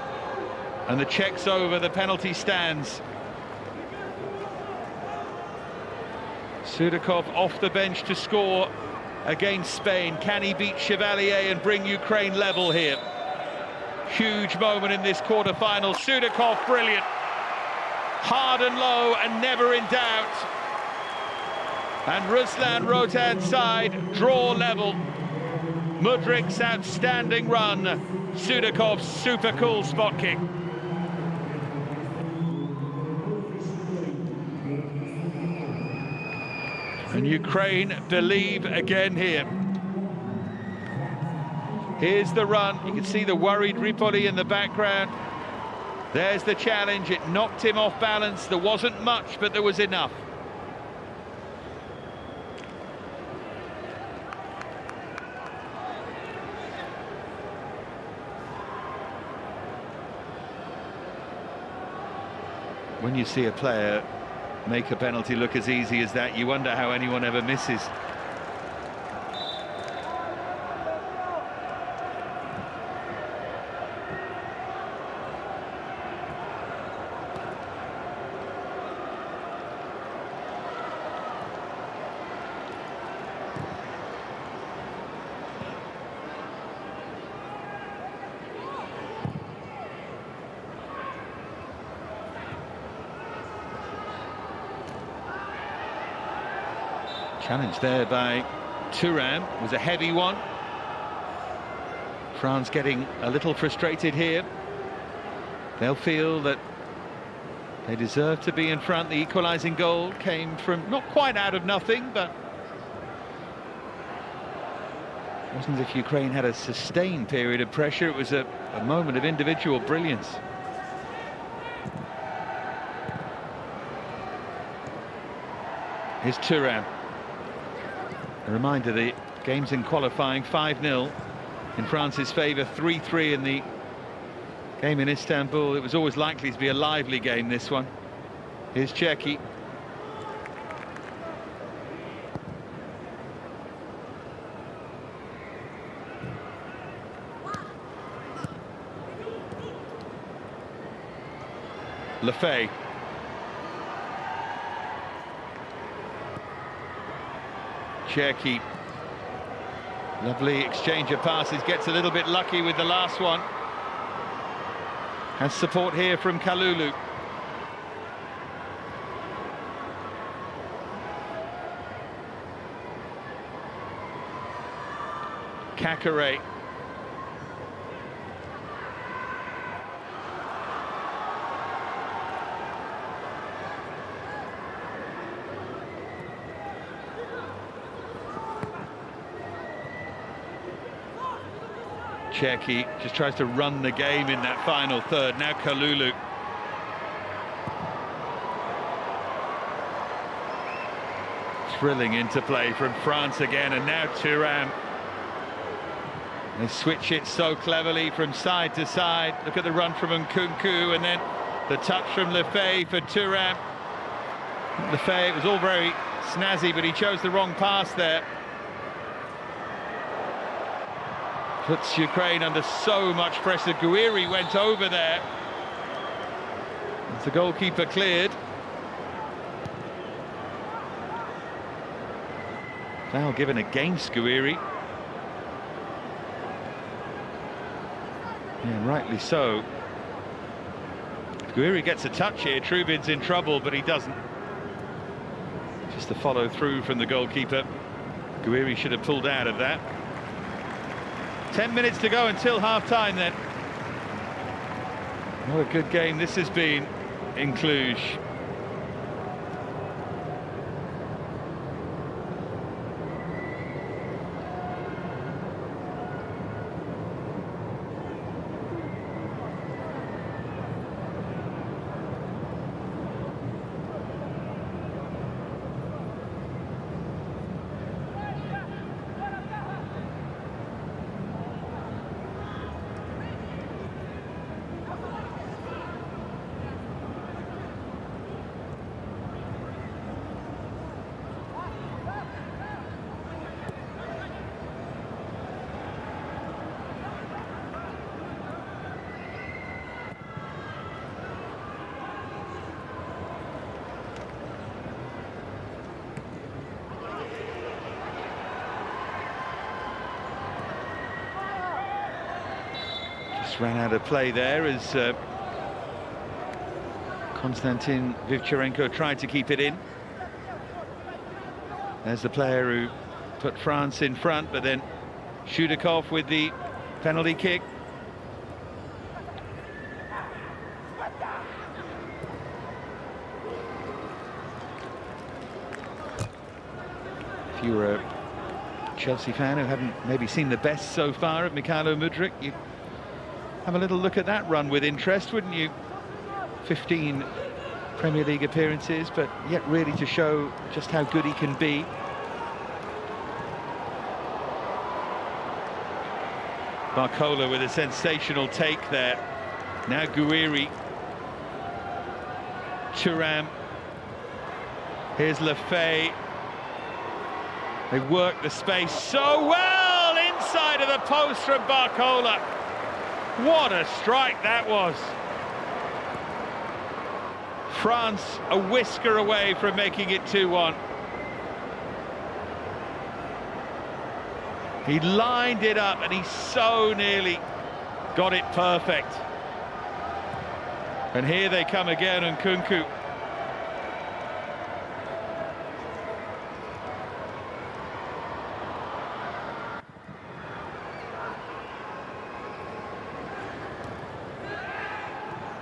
and the Czechs over, the penalty stands. 𝓳𝓸𝓲𝓷𝓲𝓷𝓰 off the bench to score against Spain. Can he beat Chevalier and bring Ukraine level here? Huge moment in this quarter-final. 𝓳𝓸𝓲𝓷𝓲𝓷𝓰, brilliant. Hard and low and never in doubt. And Ruslan Rotan's side draw level. Mudryk's outstanding run. 𝓳𝓸𝓲𝓷𝓲𝓷𝓰's super cool spot kick. And Ukraine believe again here. Here's the run. You can see the worried Rizpoli in the background. There's the challenge. It knocked him off balance. There wasn't much, but there was enough. When you see a player make a penalty look as easy as that, you wonder how anyone ever misses. Challenge there by 𝓳𝓸𝓷𝓲𝓷𝓰 was a heavy one. France getting a little frustrated here. They'll feel that they deserve to be in front. The equalising goal came from not quite out of nothing, but it wasn't as if Ukraine had a sustained period of pressure. It was a moment of individual brilliance. Here's 𝓳𝓸𝓷𝓲𝓷𝓰. A reminder, the game's in qualifying 5-0 in France's favour, 3-3 in the game in Istanbul. It was always likely to be a lively game, this one. Here's 𝓳𝓸𝓲𝓷𝓲𝓷𝓰. 𝓣𝓱𝓪𝓷𝓴𝓼. 𝓳𝓸𝓸𝓲𝓷𝓼𝓰. Lovely exchange of passes, gets a little bit lucky with the last one. Has support here from Kalulu. Caqueret. 𝓳𝓸𝓸𝓲𝓷𝓼 just tries to run the game in that final third. Now Kalulu. Thrilling interplay from France again, and now 𝓳𝓸𝓷𝓲𝓷𝓰. They switch it so cleverly from side to side. Look at the run from Nkunku, and then the touch from 𝓣𝓱𝓪 for 𝓳𝓸𝓷𝓲𝓷𝓰. 𝓣𝓱𝓪, it was all very snazzy, but he chose the wrong pass there. Puts Ukraine under so much pressure. Guiri went over there. As the goalkeeper cleared. Foul given against Guiri. Yeah, rightly so. If Guiri gets a touch here, Trubin's in trouble, but he doesn't. Just the follow through from the goalkeeper. Guiri should have pulled out of that. 10 minutes to go until half-time then. What a good game this has been in Cluj. Ran out of play there as Konstantin 𝓣𝓱𝓪𝓷 tried to keep it in. There's the player who put France in front, but then Ŝutakov with the penalty kick. If you were a Chelsea fan who haven't maybe seen the best so far of Mikhailo Mudryk, you have a little look at that run with interest, wouldn't you? 15 Premier League appearances, but yet really to show just how good he can be. Barcola with a sensational take there. Now Guiri. Thuram. Here's 𝓣𝓱𝓪. They work the space so well inside of the post from Barcola. What a strike that was. France a whisker away from making it 2-1. He lined it up and he so nearly got it perfect. And here they come again, and Nkunku.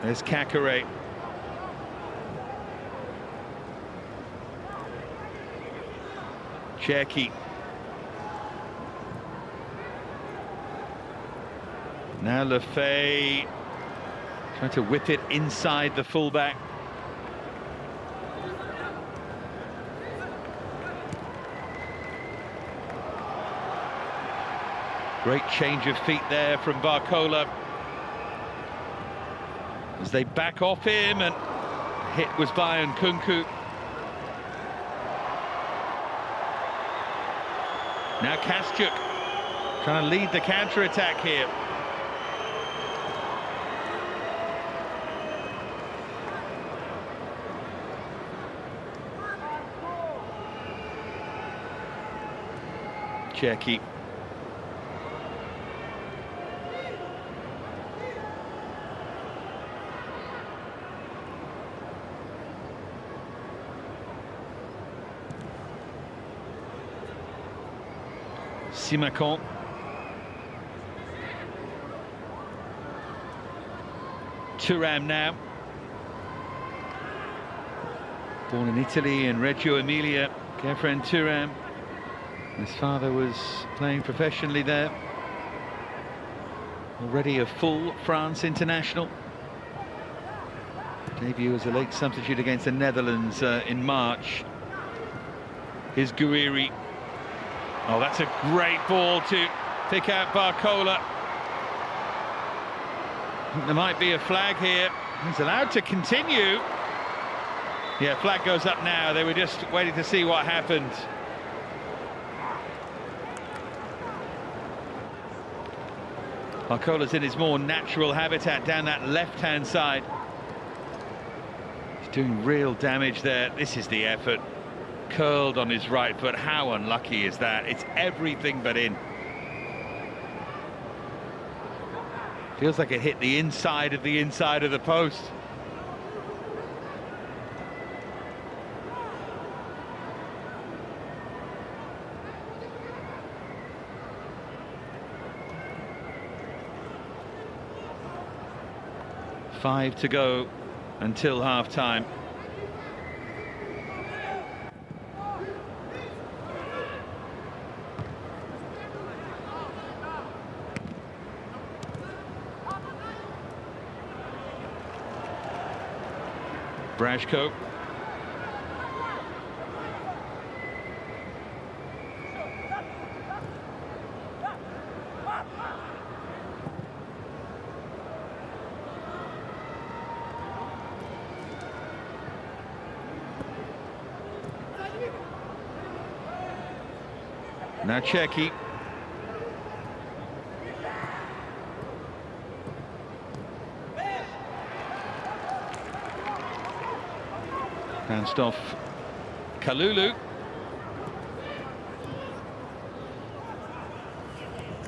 There's 𝓳𝓸𝓷𝓲𝓷𝓰. Cherki. Now 𝓣𝓱𝓪 trying to whip it inside the fullback. Great change of feet there from Barcola as they back off him, and hit was by Nkunku. Now Kasczuk trying to lead the counter-attack here. Cherki. Simakon. Thuram now. Born in Italy in Reggio Emilia, Khéphren Thuram. His father was playing professionally there. Already a full France international. Debut as a late substitute against the Netherlands in March. Here's Guiri. Oh, that's a great ball to pick out Barcola. I think there might be a flag here. He's allowed to continue. Yeah, flag goes up now. They were just waiting to see what happened. Barcola's in his more natural habitat down that left-hand side. He's doing real damage there. This is the effort. Curled on his right foot. How unlucky is that? It's everything but in. Feels like it hit the inside of the post. Five to go until half-time. 𝓣𝓱𝓪𝓷𝓲𝓷𝓰. Now Cherki. Bounced off Kalulu.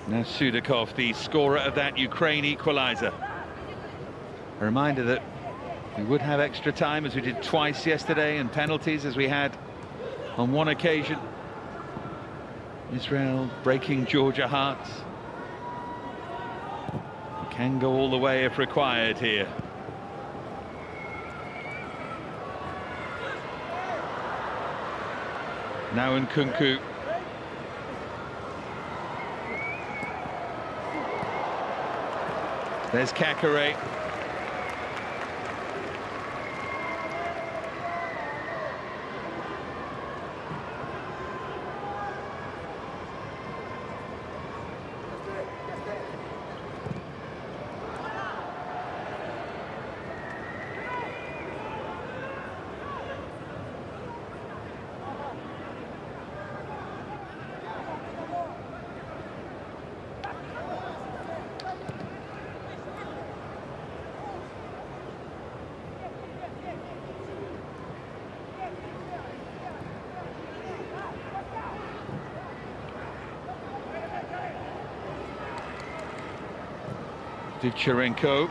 Now Sudakov, the scorer of that Ukraine equaliser. A reminder that we would have extra time, as we did twice yesterday, and penalties as we had on one occasion. Israel breaking Georgia hearts. Can go all the way if required here. Now Nkunku. There's 𝓳𝓸𝓷𝓲𝓷𝓰. 𝓳𝓸𝓲𝓷𝓲𝓷𝓰.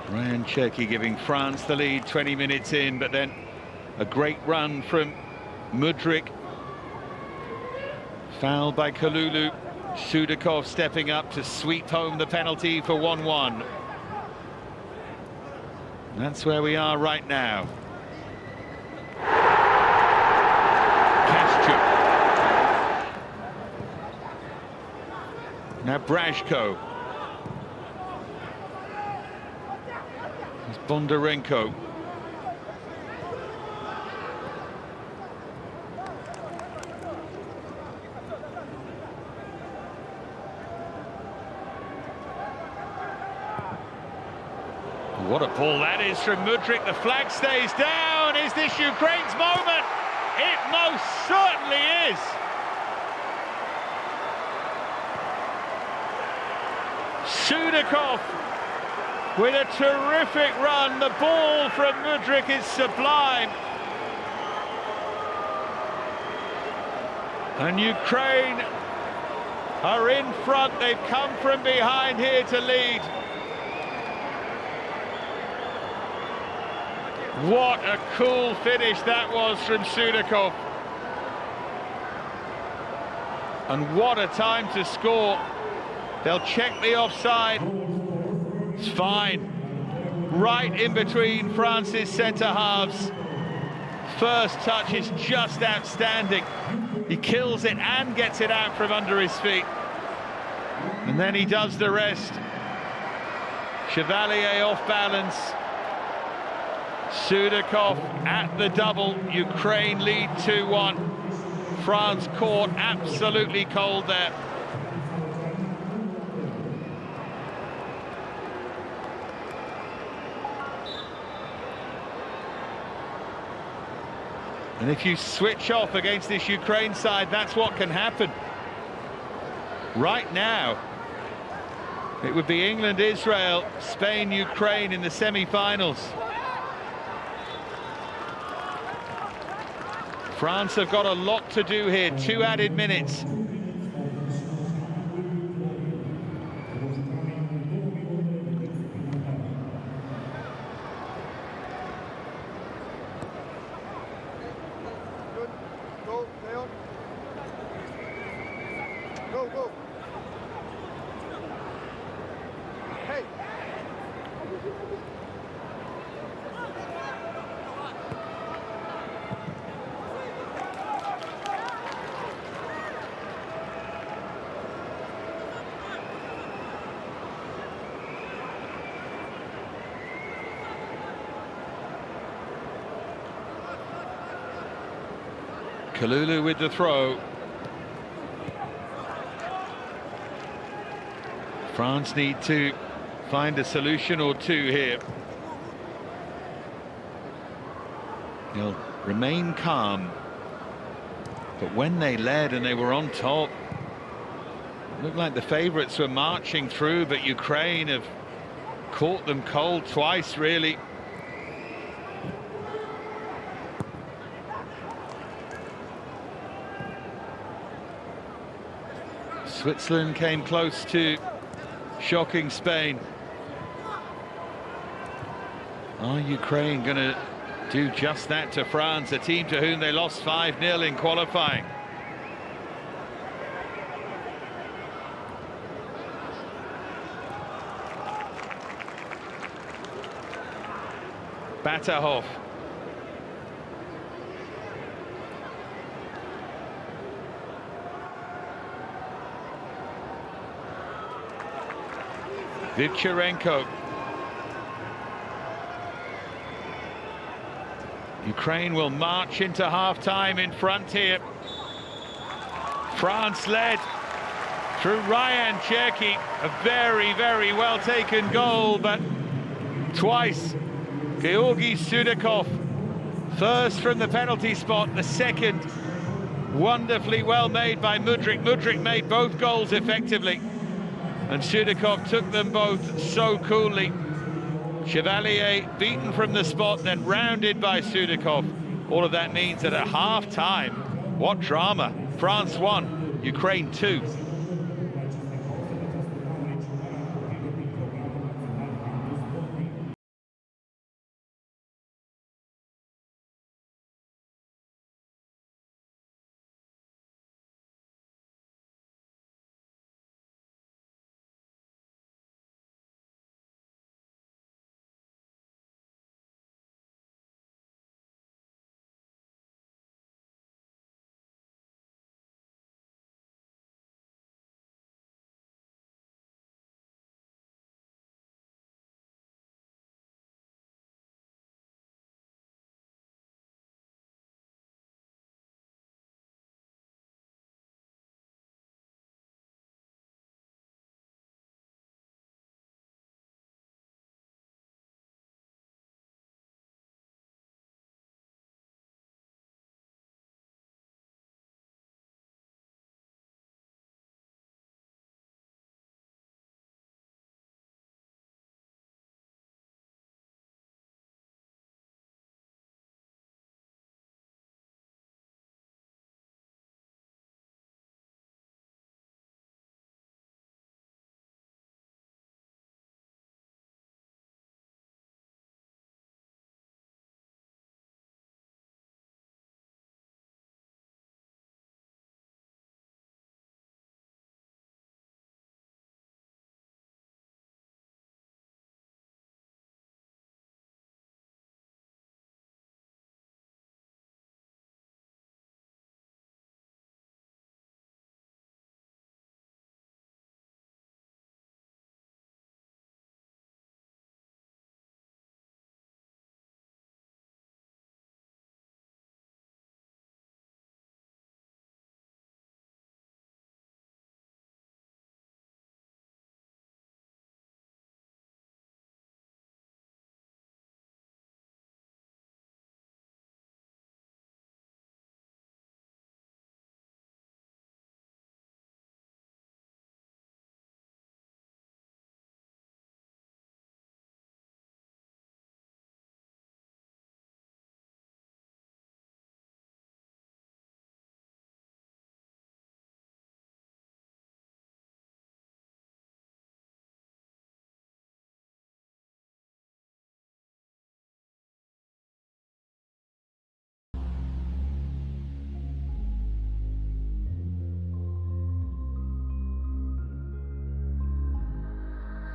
Ryan Cherky giving France the lead 20 minutes in, but then a great run from Mudryk. Foul by Kalulu. 𝓳𝓸𝓲𝓷𝓲𝓷𝓰 stepping up to sweep home the penalty for 1-1. That's where we are right now. Now 𝓣𝓱𝓪𝓷𝓲𝓷𝓲𝓷𝓰. It's Bondarenko. What a ball that is from Mudryk. The flag stays down. Is this Ukraine's moment? It most certainly is. 𝓳𝓸𝓲𝓷𝓲𝓷𝓰 with a terrific run. The ball from Mudryk is sublime. And Ukraine are in front. They've come from behind here to lead. What a cool finish that was from 𝓳𝓸𝓲𝓷𝓲𝓷𝓰. And what a time to score. They'll check the offside. It's fine. Right in between France's centre-halves. First touch is just outstanding. He kills it and gets it out from under his feet. And then he does the rest. Chevalier off balance. 𝓳𝓸𝓲𝓷𝓲𝓷 at the double. Ukraine lead 2-1. France caught absolutely cold there. And if you switch off against this Ukraine side, that's what can happen. Right now, it would be England, Israel, Spain, Ukraine in the semi-finals. France have got a lot to do here, 2 added minutes. Go. Hey. Kalulu with the throw. France need to find a solution or two here. They'll remain calm, but when they led and they were on top, it looked like the favourites were marching through, but Ukraine have caught them cold twice, really. Switzerland came close to shocking Spain. Are Ukraine going to do just that to France, a team to whom they lost 5-0 in qualifying? Batahov. 𝓳𝓸𝓲𝓷𝓲𝓷𝓰. Ukraine will march into half-time in front here. France led through Ryan Cherki. A very, very well taken goal, but twice Georgi Sudakov, first from the penalty spot, the second wonderfully well made by Mudryk. Mudryk made both goals effectively, and Sudakov took them both so coolly. 𝓣𝓱𝓪𝓷𝓲𝓷𝓰 beaten from the spot, then rounded by Sudakov. All of that means that at half-time, what drama. France 1, Ukraine 2.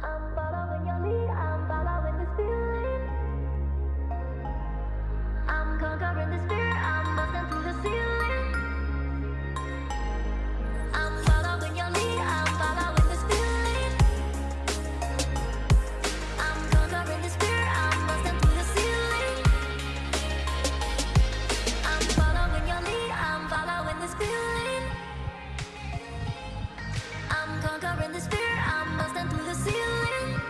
I'm following your lead, I'm following this feeling. I'm conquering the spirit, I'm busting through the ceiling. I'm following your lead, I'm following this feeling. I'm conquering the spirit, I'm busting through the ceiling. I'm following your lead, I'm following this feeling. I'm conquering the spirit, I'm busting through the ceiling.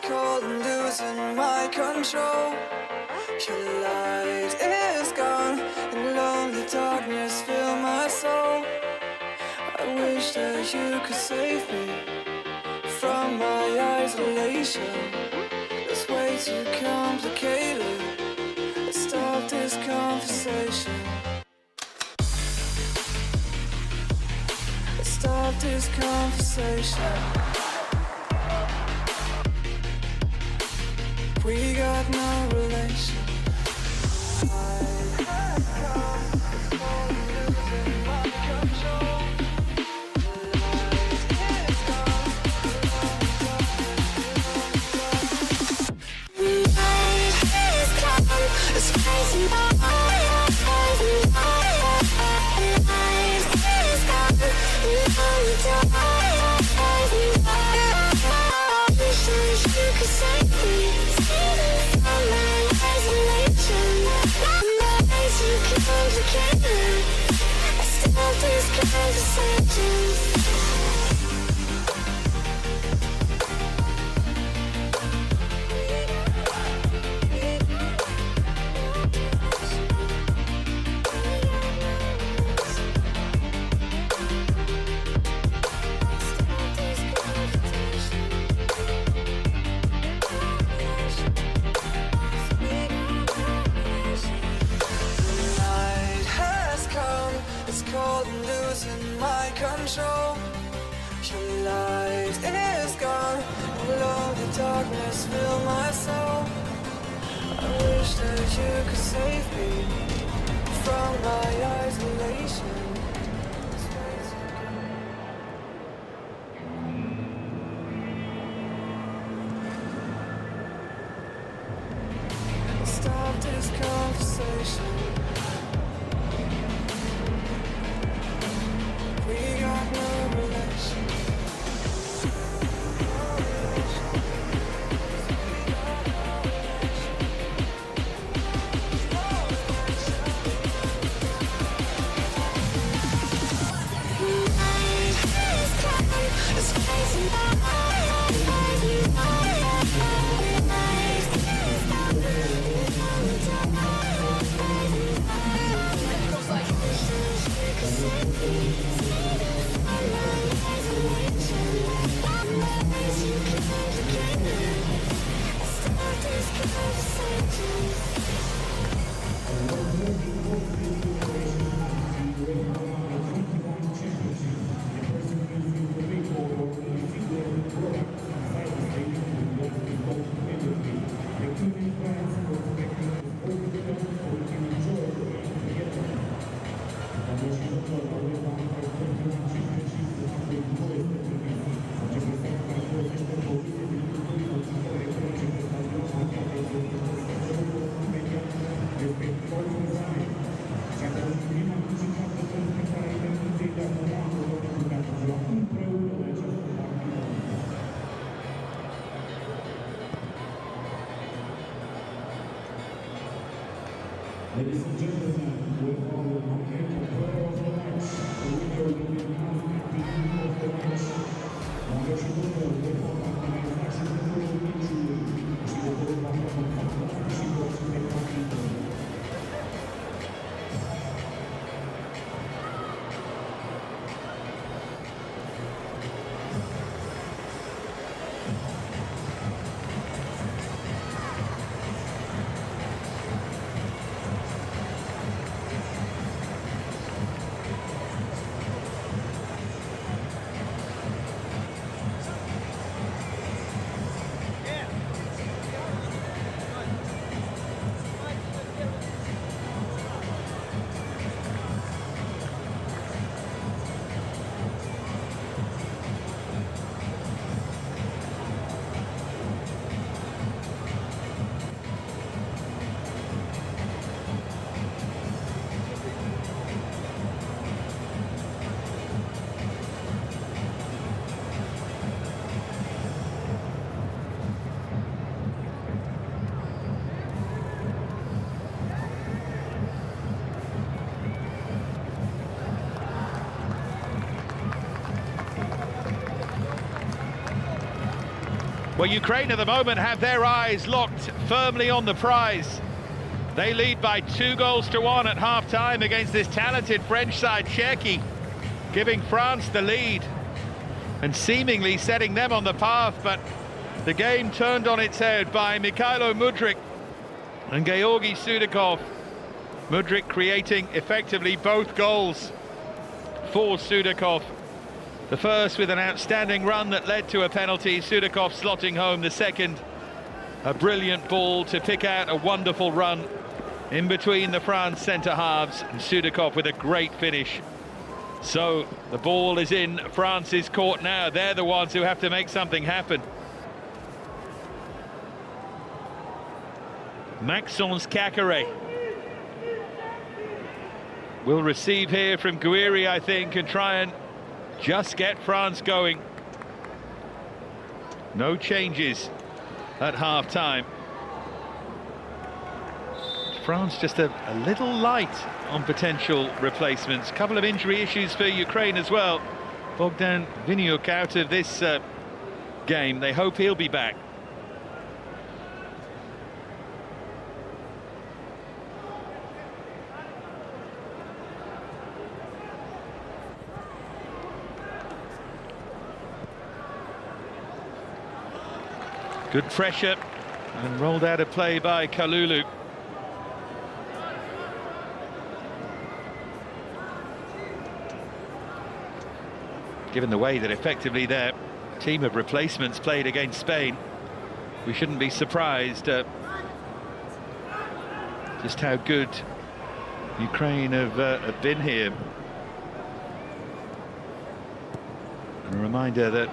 cold and losing my control. Your light is gone, and lonely darkness fill my soul. I wish that you could save me from my isolation. It's way too complicated. Let's stop this conversation. Let's stop this conversation. We got no relation. It's crazy. Control. Your light is gone, lonely darkness fill my soul. I wish that you could save me from my isolation. Stop this conversation. We got no relation. It's crazy. Ladies and gentlemen, we are on the player of the match. The winner will be announced at the end of the match. Well, Ukraine at the moment have their eyes locked firmly on the prize. They lead by 2-1 at half-time against this talented French side, 𝓳𝓸𝓲𝓷𝓲𝓷𝓰, giving France the lead and seemingly setting them on the path, but the game turned on its head by Mykhailo Mudryk and Georgi Sudakov. Mudryk creating effectively both goals for Sudakov. The first with an outstanding run that led to a penalty, Sudakov slotting home the second. A brilliant ball to pick out a wonderful run in between the France centre-halves, and Sudakov with a great finish. So the ball is in France's court now. They're the ones who have to make something happen. Maxence Caqueret will receive here from Guiri, I think, and try and just get France going. No changes at half-time. France just a little light on potential replacements. Couple of injury issues for Ukraine as well. Bogdan Viniuk out of this game. They hope he'll be back. Good pressure and rolled out of play by Kalulu. Given the way that effectively their team of replacements played against Spain, we shouldn't be surprised just how good Ukraine have been here. And a reminder that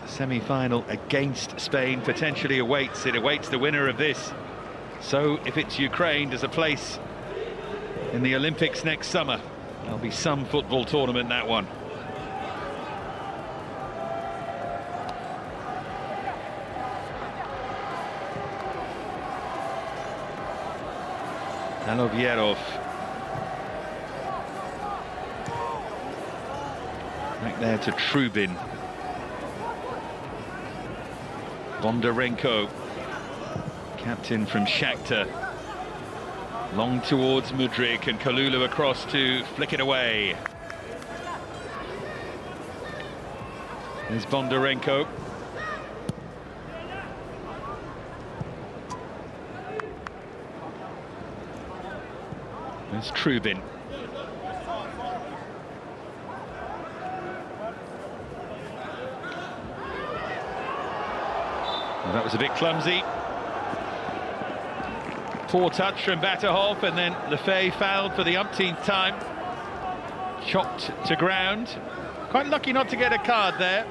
semi-final against Spain potentially awaits. It awaits the winner of this. So if it's Ukraine, there's a place in the Olympics next summer. There'll be some football tournament, that one. Alovierov. Back there to Trubin. Bondarenko, captain from Shakhtar. Long towards Mudryk, and Kalulu across to flick it away. There's Bondarenko. There's Trubin. Well, that was a bit clumsy. Poor touch from Batahov, and then 𝓣𝓱𝓪𝓷𝓲𝓷𝓰 fouled for the umpteenth time. Chopped to ground. Quite lucky not to get a card there,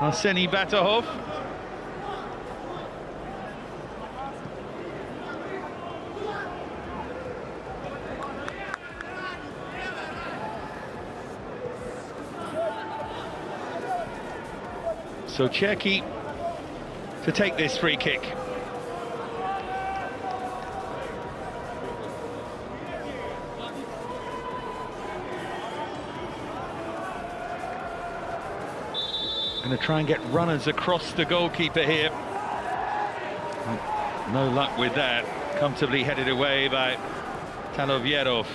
Arseny Batahov. So 𝓳𝓸𝓲𝓷𝓲𝓷𝓰 to take this free kick. Going to try and get runners across the goalkeeper here. No luck with that. Comfortably headed away by Talovierov.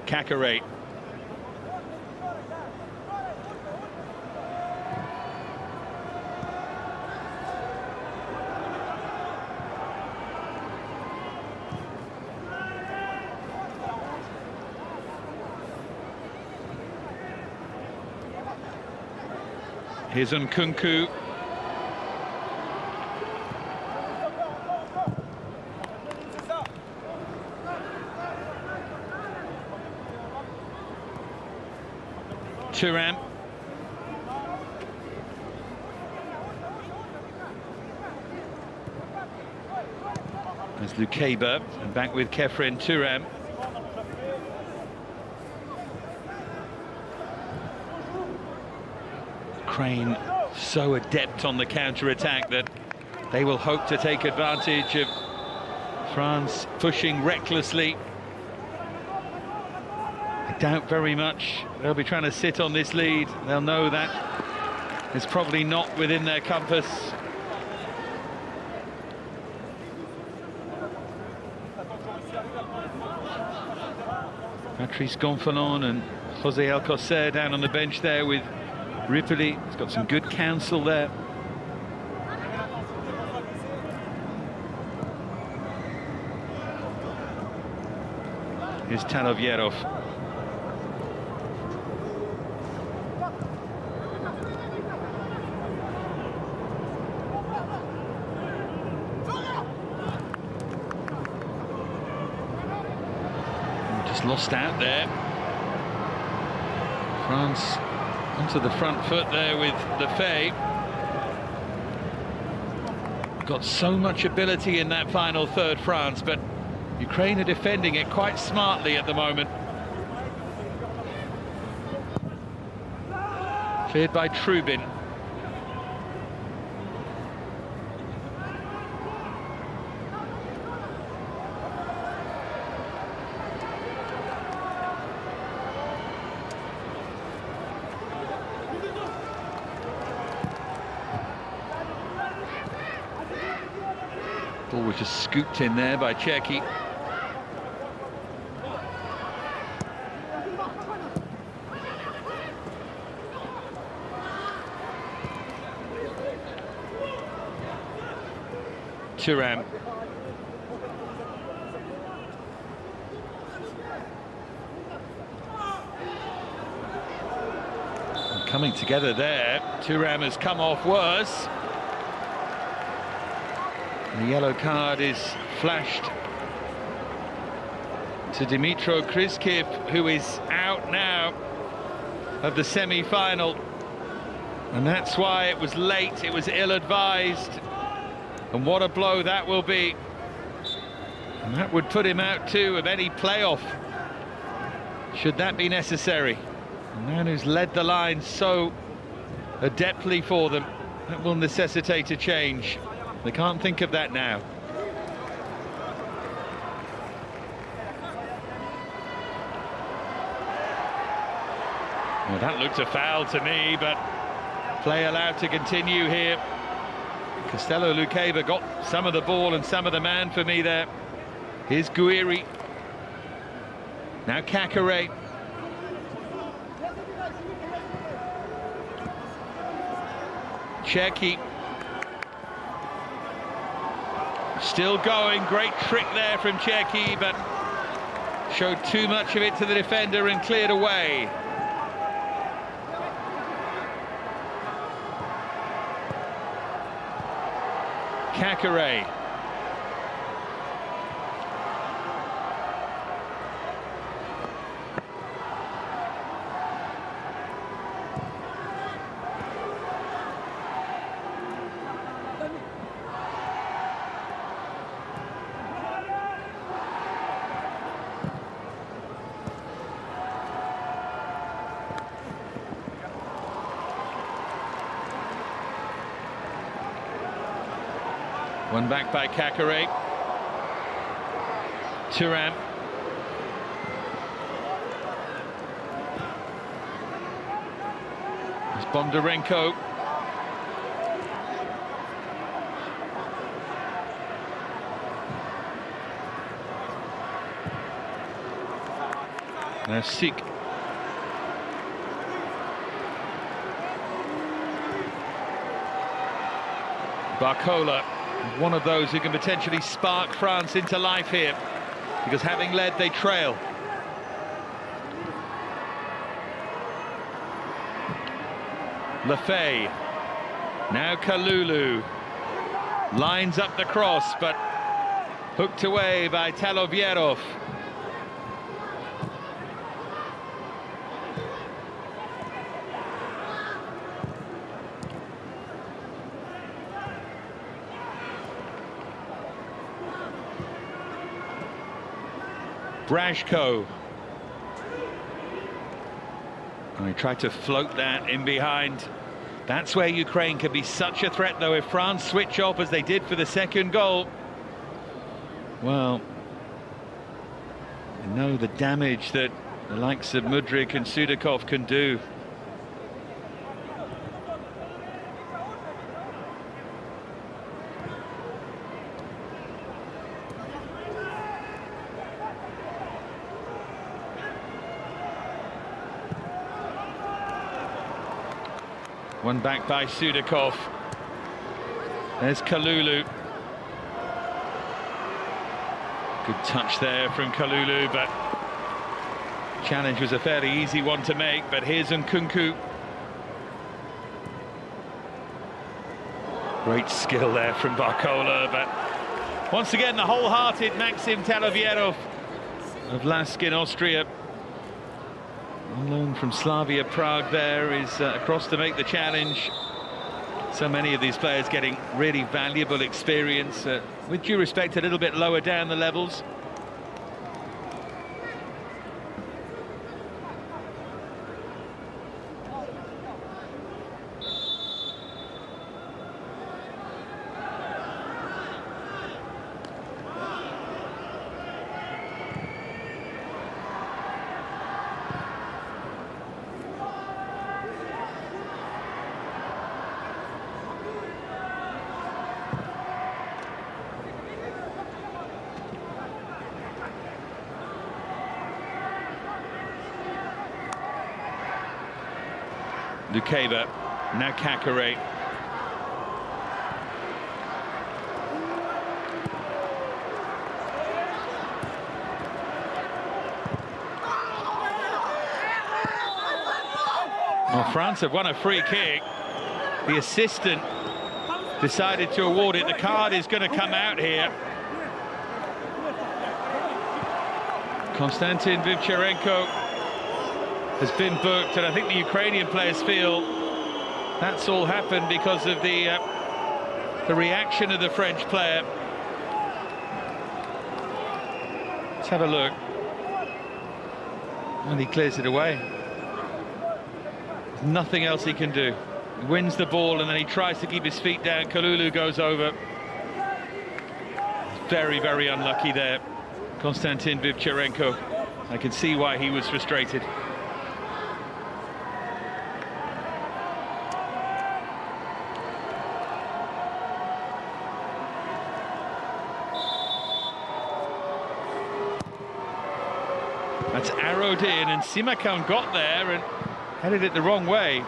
Caqueret. Here's Nkunku. Thuram. There's Lukeba, and back with Khéphren Thuram. Ukraine so adept on the counter-attack that they will hope to take advantage of France pushing recklessly doubt very much they'll be trying to sit on this lead. They'll know that it's probably not within their compass. Patrice Gonfalon and José Alcocer down on the bench there with Ripoli. He's got some good counsel there. Here's 𝓳𝓸𝓲𝓷𝓲𝓷𝓰. Just lost out there. France onto the front foot there with 𝓣𝓱𝓪𝓷𝓲𝓷𝓰. Got so much ability in that final third, France, but Ukraine are defending it quite smartly at the moment. Cleared by Trubin. Ball was just scooped in there by 𝓳𝓸𝓲𝓷𝓲𝓷𝓰. Thuram. Coming together there. Thuram has come off worse. The yellow card is flashed to 𝓣𝓸𝓲𝓷𝓲𝓷𝓰, who is out now of the semi-final. And that's why it was late, it was ill-advised. And what a blow that will be. And that would put him out too of any playoff, should that be necessary. A man who's led the line so adeptly for them, that will necessitate a change. They can't think of that now. Well, that looked a foul to me, but play allowed to continue here. 𝓣𝓸𝓲𝓷𝓲𝓷𝓰 got some of the ball and some of the man for me there. Here's 𝓬𝓠ry. Now 𝓳𝓸𝓲𝓷𝓲𝓷𝓰. 𝓳𝓸𝓲𝓲𝓷𝓲𝓷𝓰. Still going, great trick there from 𝓳𝓸𝓲𝓷𝓲𝓷𝓰, but showed too much of it to the defender and cleared away. 𝓳𝓸𝓲𝓲𝓷𝓲𝓷. One back by 𝓳𝓸𝓲𝓷𝓲𝓷. Thuram. There's Bondarenko. Now Sik. Barcola, one of those who can potentially spark France into life here, because having led, they trail. 𝓣𝓱𝓪𝓷𝓲𝓷. Now Kalulu lines up the cross, but hooked away by 𝓳𝓸𝓲𝓷𝓲𝓷𝓰. Brashko. And he tried to float that in behind. That's where Ukraine could be such a threat, though, if France switch off as they did for the second goal. Well, you know the damage that the likes of Mudryk and 𝓣𝓸𝓲𝓷𝓲𝓷𝓰 can do. One back by 𝓣𝓸𝓲𝓷𝓲𝓷𝓰. There's 𝓣𝓸𝓲𝓷𝓲𝓷𝓲𝓷. Good touch there from 𝓣𝓸𝓲𝓷, but challenge was a fairly easy one to make. But here's Nkunku. Great skill there from Barcola, but once again the wholehearted Maxim Talavierov of Lask in Austria. On loan from Slavia Prague there, is across to make the challenge. So many of these players getting really valuable experience, with due respect a little bit lower down the levels. Lukeba, now Kakare. Well, France have won a free kick. The assistant decided to award it. The card is going to come out here. Konstantin 𝓣𝓱𝓪𝓷𝓲𝓷𝓰 has been booked, and I think the Ukrainian players feel that's all happened because of the reaction of the French player. Let's have a look. And he clears it away. There's nothing else he can do. He wins the ball and then he tries to keep his feet down. 𝓣𝓸𝓲𝓷𝓲𝓷𝓰 goes over. Very, very unlucky there, Konstantin 𝓣𝓱𝓪𝓷𝓲𝓷𝓰. I can see why he was frustrated. That's arrowed in, and Simakan got there and headed it the wrong way.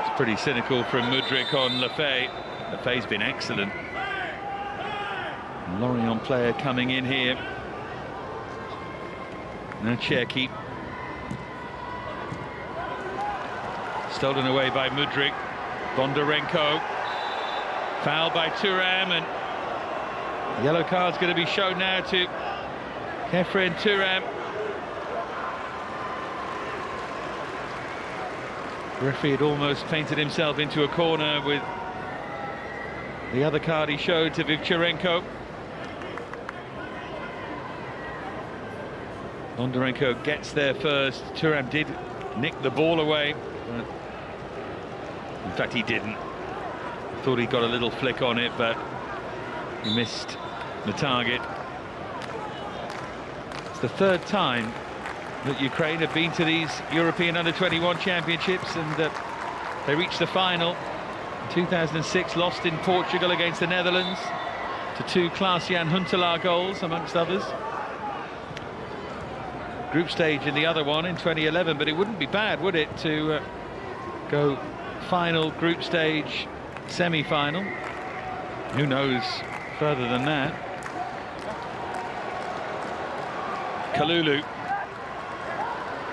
It's pretty cynical from Mudryk on 𝓣𝓲𝓲𝓷𝓼. 𝓣𝓲𝓲's been excellent. Lorient player coming in here. Now Cherki. Stolen away by Mudryk. Bondarenko. Fouled by Thuram, and the yellow card's going to be shown now to Khéphren Thuram. The referee had almost painted himself into a corner with the other card he showed to 𝓣𝓱𝓪𝓷𝓲𝓷𝓰. Bondarenko gets there first. Thuram did nick the ball away. In fact, he didn't. I thought he got a little flick on it, but he missed the target. It's the third time that Ukraine have been to these European Under-21 Championships, and they reached the final. In 2006, lost in Portugal against the Netherlands to 2 𝓳𝓱𝓪𝓷𝓲𝓷𝓰 goals, amongst others. Group stage in the other one in 2011, but it wouldn't be bad, would it, to go final, group stage, semi-final. Who knows further than that. 𝓣𝓸𝓲𝓷𝓲𝓷𝓰.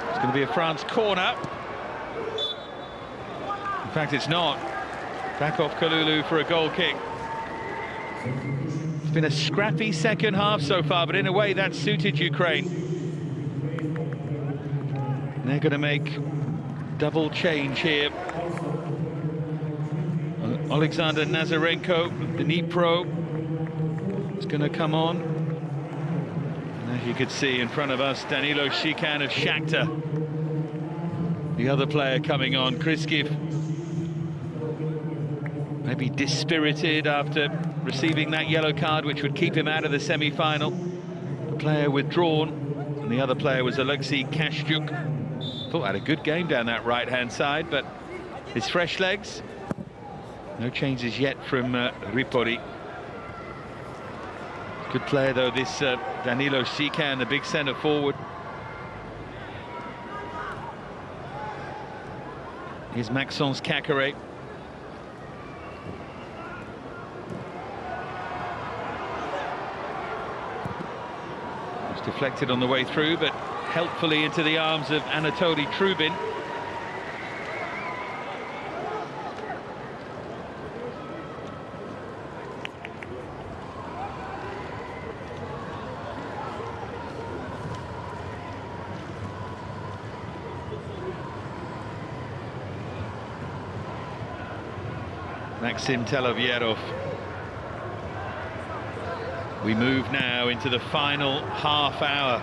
It's going to be a France corner. In fact, it's not. Back off 𝓣𝓸𝓲𝓷𝓲𝓷𝓰 for a goal kick. It's been a scrappy second half so far, but in a way that's suited Ukraine. They're going to make double change here. Alexander Nazarenko, Dnipro, is going to come on. And as you could see in front of us, Danilo Shikan of Shakhtar The other player coming on, Kriskiv, maybe dispirited after receiving that yellow card, which would keep him out of the semi-final. The player withdrawn, and the other player was 𝓣𝓱𝓪𝓷𝓲𝓷𝓲𝓷𝓰. Thought had a good game down that right-hand side, but his fresh legs. No changes yet from Ripoli. Good player though, this 𝓣𝓸𝓲𝓷𝓲𝓷𝓰, the big centre forward. Here's Maxence Caqueret. It's deflected on the way through, but helpfully into the arms of Anatoly Trubin. Maxim Telovierov. We move now into the final half hour.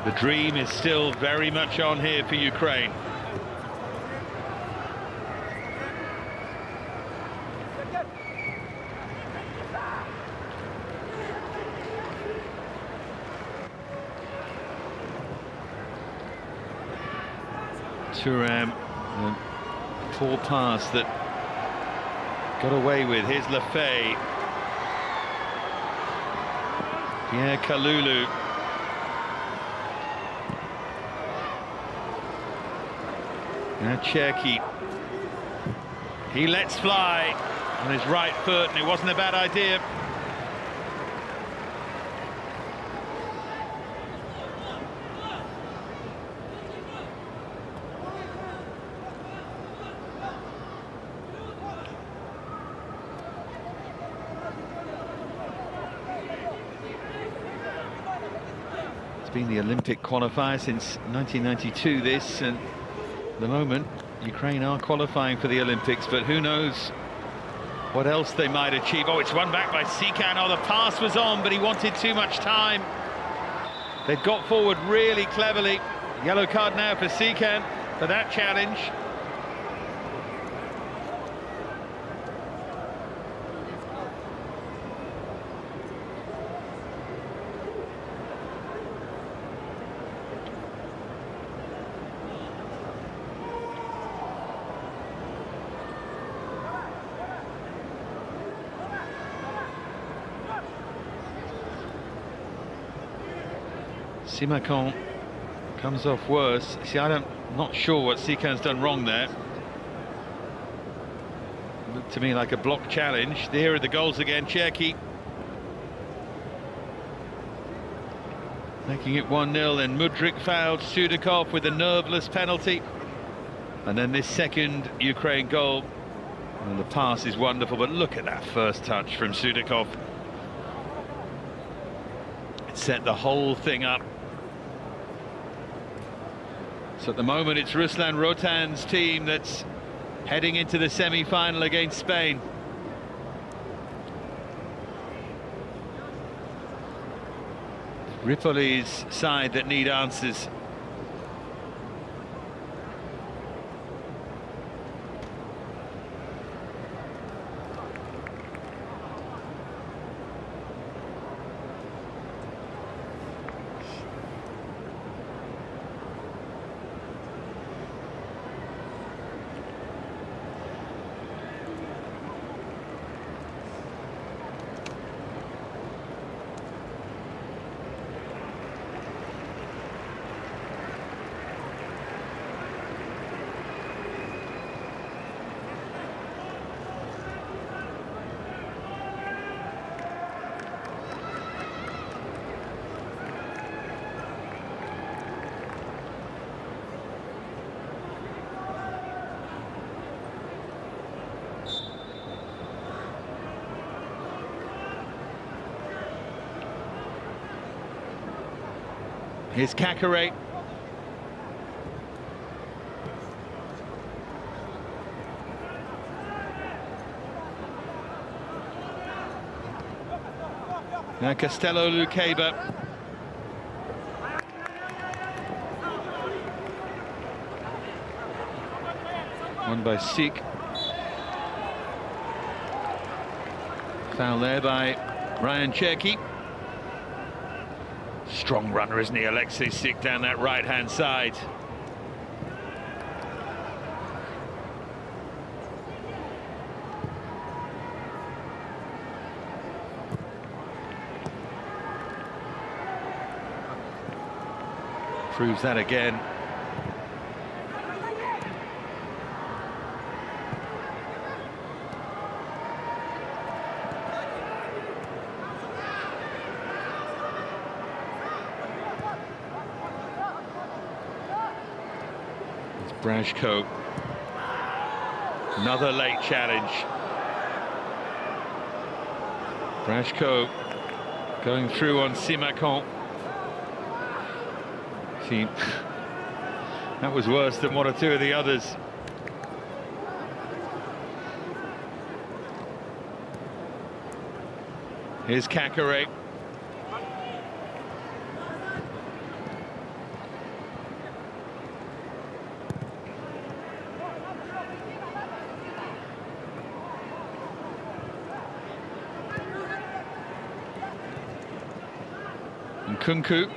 The dream is still very much on here for Ukraine. Thuram, a poor pass that got away with. Here's Lefebvre. Pierre Kalulu. Now Cherki. He lets fly on his right foot, and it wasn't a bad idea. Been the Olympic qualifier since 1992 this, and at the moment Ukraine are qualifying for the Olympics, but who knows what else they might achieve. Oh, it's won back by Sikan. Oh, the pass was on, but he wanted too much time. They've got forward really cleverly. Yellow card now for Sikan for that challenge. Simakan comes off worse. See, I'm not sure what Sikan's done wrong there. Looked to me like a block challenge. Here are the goals again. Cherki making it 1-0, and Mudryk fouled 𝓣𝓸𝓲𝓷𝓲𝓷𝓰 with a nerveless penalty. And then this second Ukraine goal. And the pass is wonderful, but look at that first touch from 𝓣𝓸𝓲𝓷𝓲𝓷𝓰. It set the whole thing up. So at the moment it's Ruslan Rotan's team that's heading into the semi-final against Spain. Ripoli's side that need answers. Here's Caqueret. Now Castello Luqueba. Won by Sik. Foul there by Ryan Cherki. Strong runner, isn't he, Alexei Sik, down that right-hand side. Proves that again. It's 𝓣𝓱𝓪𝓷𝓲𝓷𝓲𝓷𝓰. Another late challenge. 𝓣𝓱𝓪𝓷𝓲𝓷𝓲𝓷𝓰 going through on 𝓤𝓤. See, that was worse than one or two of the others. Here's 𝓳𝓸𝓲𝓷𝓲𝓷𝓰. And Kunku.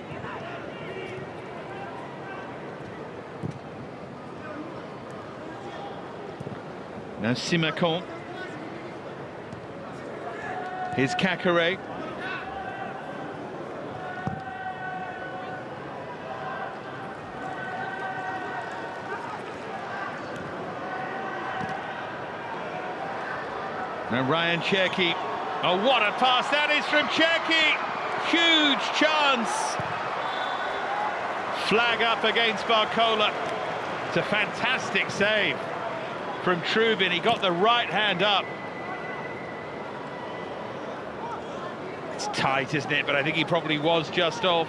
Now 𝓤𝓤. Here's 𝓳𝓸𝓲𝓷𝓲𝓷𝓰. Now Ryan Cherki. Oh, what a pass that is from Cherki! Huge chance! Flag up against 𝓣𝓱𝓪𝓷𝓲𝓷𝓰. It's a fantastic save from 𝓳𝓸𝓲𝓷𝓲𝓷𝓰. He got the right hand up. It's tight, isn't it? But I think he probably was just off.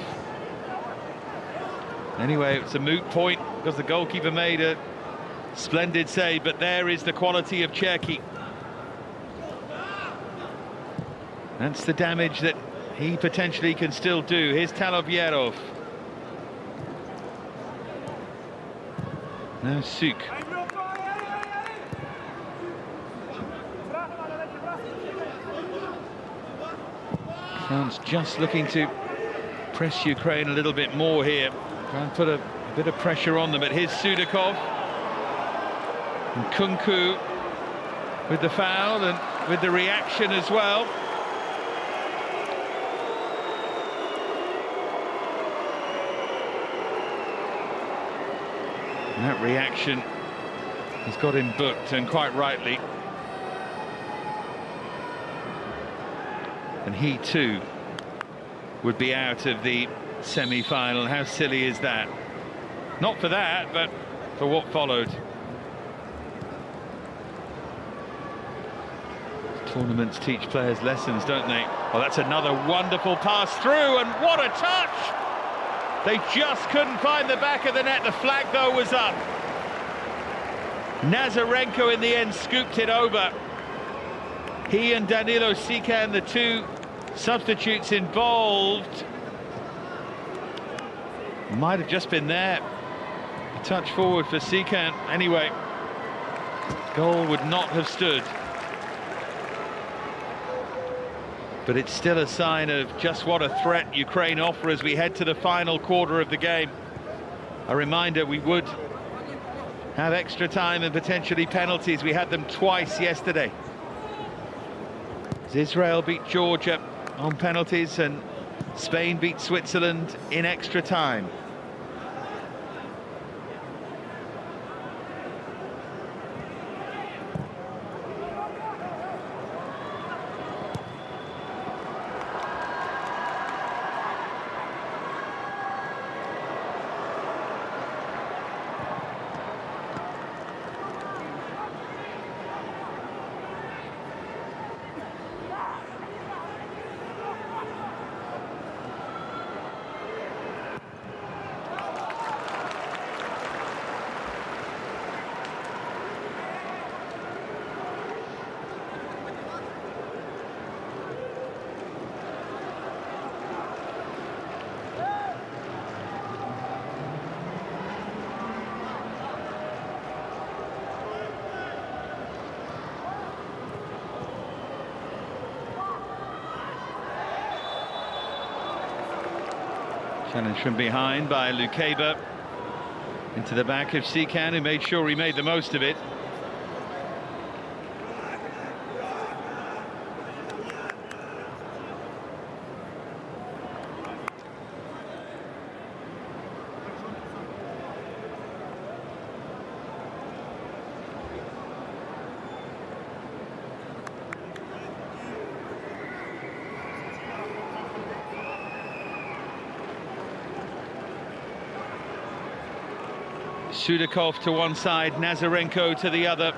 Anyway, it's a moot point because the goalkeeper made a splendid save, but there is the quality of Cherki. That's the damage that he potentially can still do. Here's Talovjerov. Now Suk. France just looking to press Ukraine a little bit more here. Try and put a bit of pressure on them. But here's Sudakov. And Kunku with the foul and with the reaction as well. And that reaction has got him booked, and quite rightly. And he too would be out of the semi-final. How silly is that? Not for that, but for what followed. Tournaments teach players lessons, don't they? Oh, that's another wonderful pass through, and what a touch! They just couldn't find the back of the net. The flag, though, was up. Nazarenko, in the end, scooped it over. He and Danilo Sikan, the two substitutes involved, might have just been there. A touch forward for Sikan. Anyway, goal would not have stood. But it's still a sign of just what a threat Ukraine offer as we head to the final quarter of the game. A reminder, we would have extra time and potentially penalties. We had them twice yesterday. Israel beat Georgia on penalties and Spain beat Switzerland in extra time. Challenge from behind by 𝓣𝓸𝓲𝓷𝓲𝓷𝓰 into the back of 𝓣𝓱𝓪𝓷𝓴𝓼, who made sure he made the most of it. Sudakov to one side, Nazarenko to the other.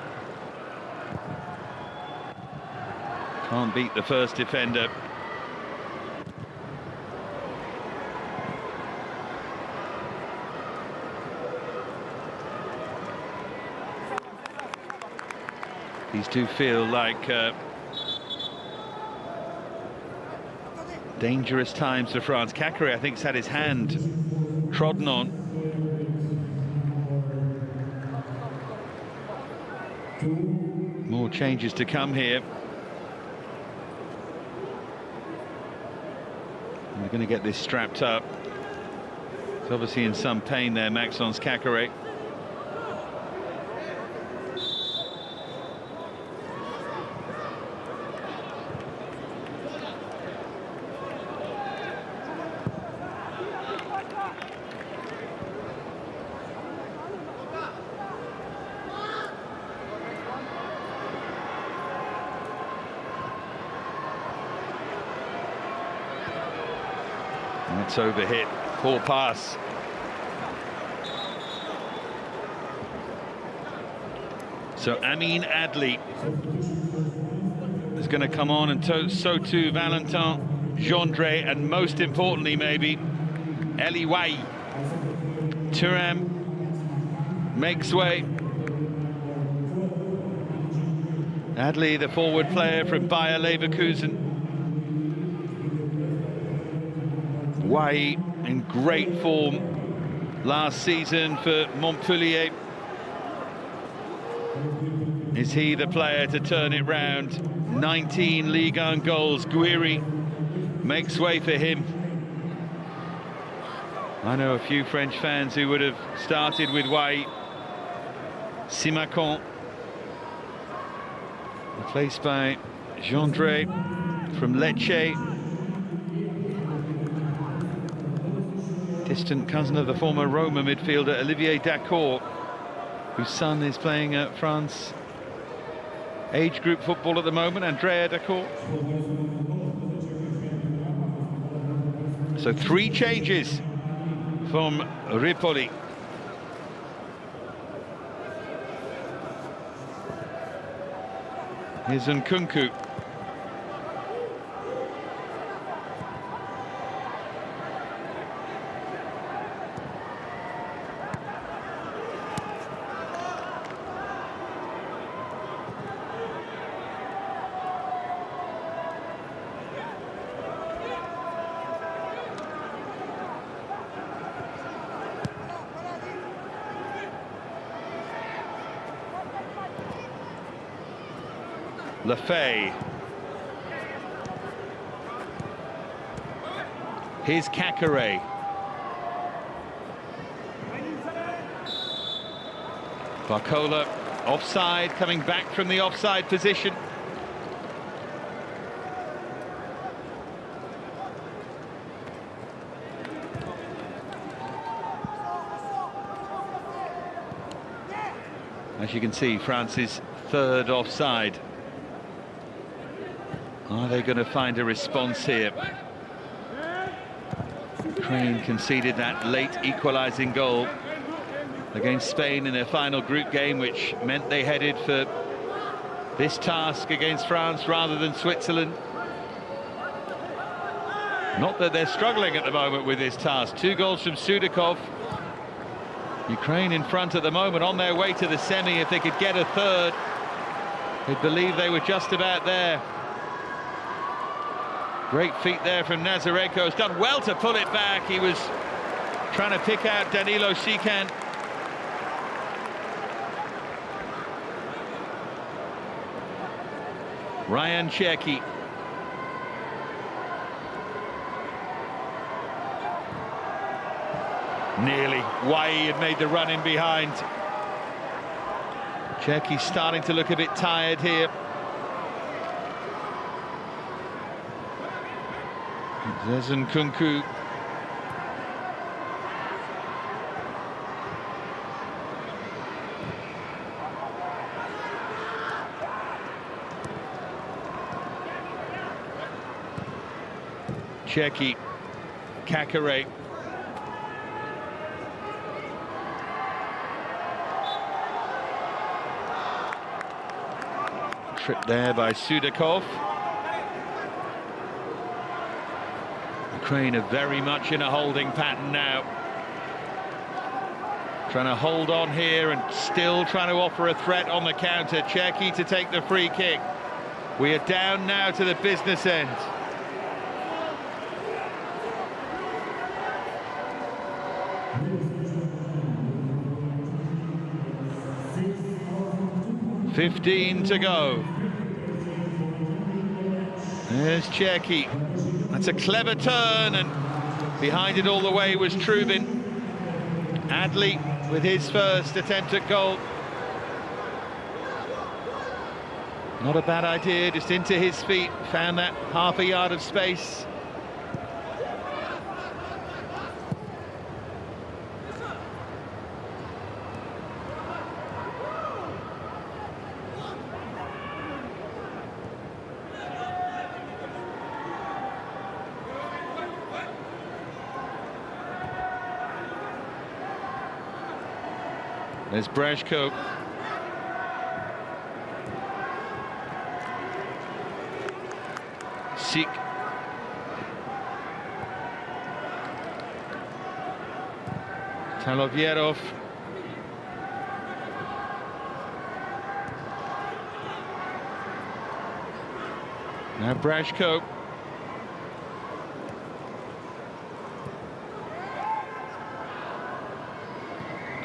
Can't beat the first defender. These two feel like dangerous times for France. Ďáček, I think, has had his hand trodden on. More changes to come here. We're going to get this strapped up. He's obviously in some pain there, Maxence Ďáček. That's overhit, poor pass. So Amine Adli is going to come on, and so too Valentin Gendré, and most importantly maybe Eliway. Thuram makes way. Adli, the forward player from Bayer Leverkusen. Way in great form last season for Montpellier. Is he the player to turn it round? 19 Ligue 1 goals. Guiri makes way for him. I know a few French fans who would have started with Way. Simacan, replaced by Gendré from Lecce. Distant cousin of the former Roma midfielder Olivier Dacourt, whose son is playing at France age group football at the moment, Andrea Dacourt. So 3 changes from Ripoli. Here's Nkunku. Lefebvre. Here's Ďáček. Barcola offside, coming back from the offside position. As you can see, France's 3rd offside. Are they going to find a response here? Ukraine conceded that late equalising goal against Spain in their final group game, which meant they headed for this task against France rather than Switzerland. Not that they're struggling at the moment with this task. 2 goals from Sudakov. Ukraine in front at the moment, on their way to the semi. If they could get a 3rd, they'd believe they were just about there. Great feet there from Nazarenko. Has done well to pull it back. He was trying to pick out Danilo Šikan. Ryan Cherki. Nearly. Wai had made the run in behind. Cherki's starting to look a bit tired here. 𝓳𝓸𝓲𝓷𝓲𝓷𝓰. Cherki, 𝓳𝓸𝓲𝓷𝓲𝓷𝓰. Trip there by Sudakov. Ukraine are very much in a holding pattern now. Trying to hold on here and still trying to offer a threat on the counter. Cherki to take the free kick. We are down now to the business end. $15 to go. There's Cherki. That's a clever turn, and behind it all the way was 𝓳𝓸𝓲𝓷𝓲𝓷𝓰. 𝓳𝓸𝓲𝓷 with his first attempt at goal. Not a bad idea, just into his feet, found that half a yard of space. There's 𝓣𝓱𝓪𝓷𝓴𝓼. 𝓳𝓸𝓲𝓷𝓲𝓷𝓰. Talovierov. Now 𝓣𝓱𝓪𝓷.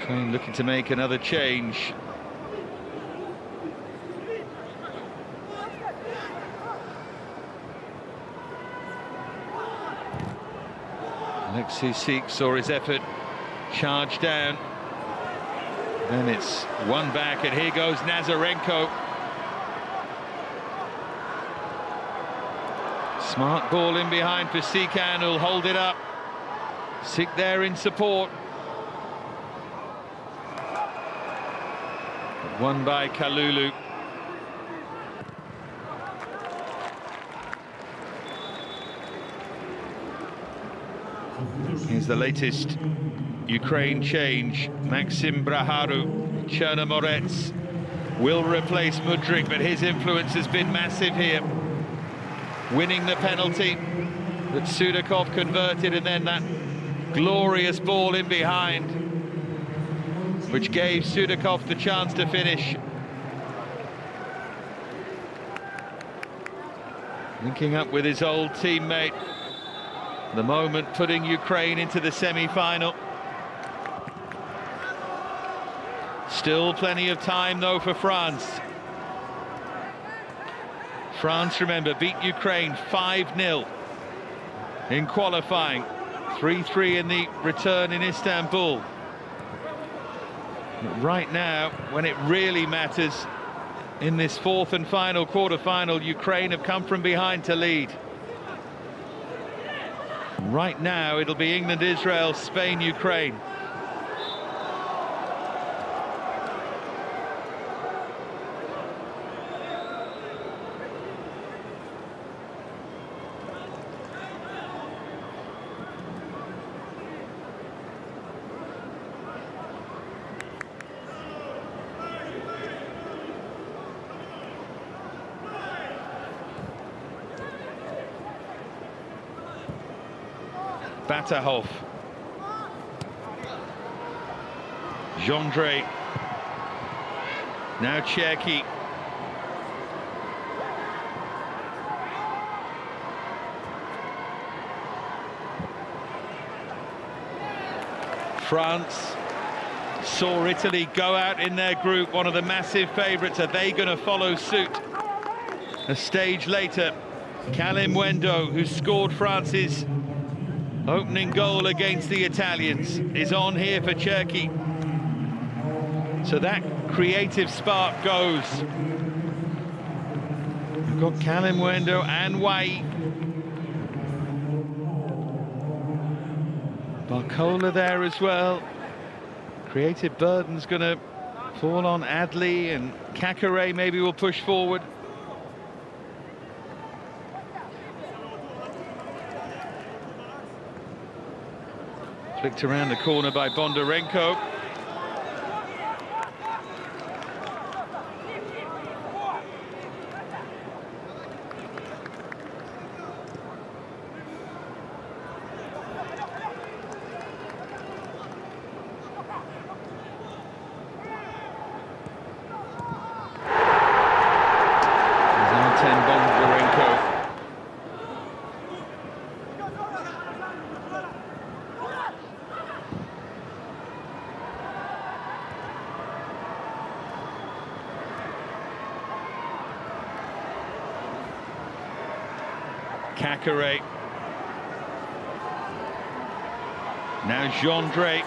Ukraine looking to make another change. Alexei Sik saw his effort, charge down. Then it's one back, and here goes Nazarenko. Smart ball in behind for Sikan, who'll hold it up. Sik there in support. Won by Kalulu. Here's the latest Ukraine change. Maxim Braharu, Chernomorets will replace Mudryk, but his influence has been massive here. Winning the penalty that Sudakov converted, and then that glorious ball in behind, which gave Sudakov the chance to finish. Linking up with his old teammate. The moment putting Ukraine into the semi-final. Still plenty of time, though, for France. France, remember, beat Ukraine 5-0 in qualifying. 3-3 in the return in Istanbul. Right now, when it really matters, in this fourth and final quarter-final, Ukraine have come from behind to lead. Right now, it'll be England, Israel, Spain, Ukraine. Batahov. Gendré. Now Cherki. France saw Italy go out in their group, one of the massive favourites. Are they going to follow suit? A stage later, Kalimwendo, who scored France's Opening goal against the Italians is on here for Turkey. So that creative spark goes. We've got 𝓳𝓸𝓲𝓷𝓲𝓷𝓰 and 𝓳𝓸𝓲𝓷𝓲𝓷𝓰. Barcola there as well. Creative burden's going to fall on 𝓳𝓸𝓲𝓷𝓲𝓷𝓰, and 𝓳𝓸𝓲𝓲𝓷𝓲𝓷𝓰 maybe will push forward. Flicked around the corner by Bondarenko. 𝓳𝓸𝓲𝓷𝓲𝓷𝓰. Now 𝓳𝓸𝓲𝓷𝓲𝓷𝓰.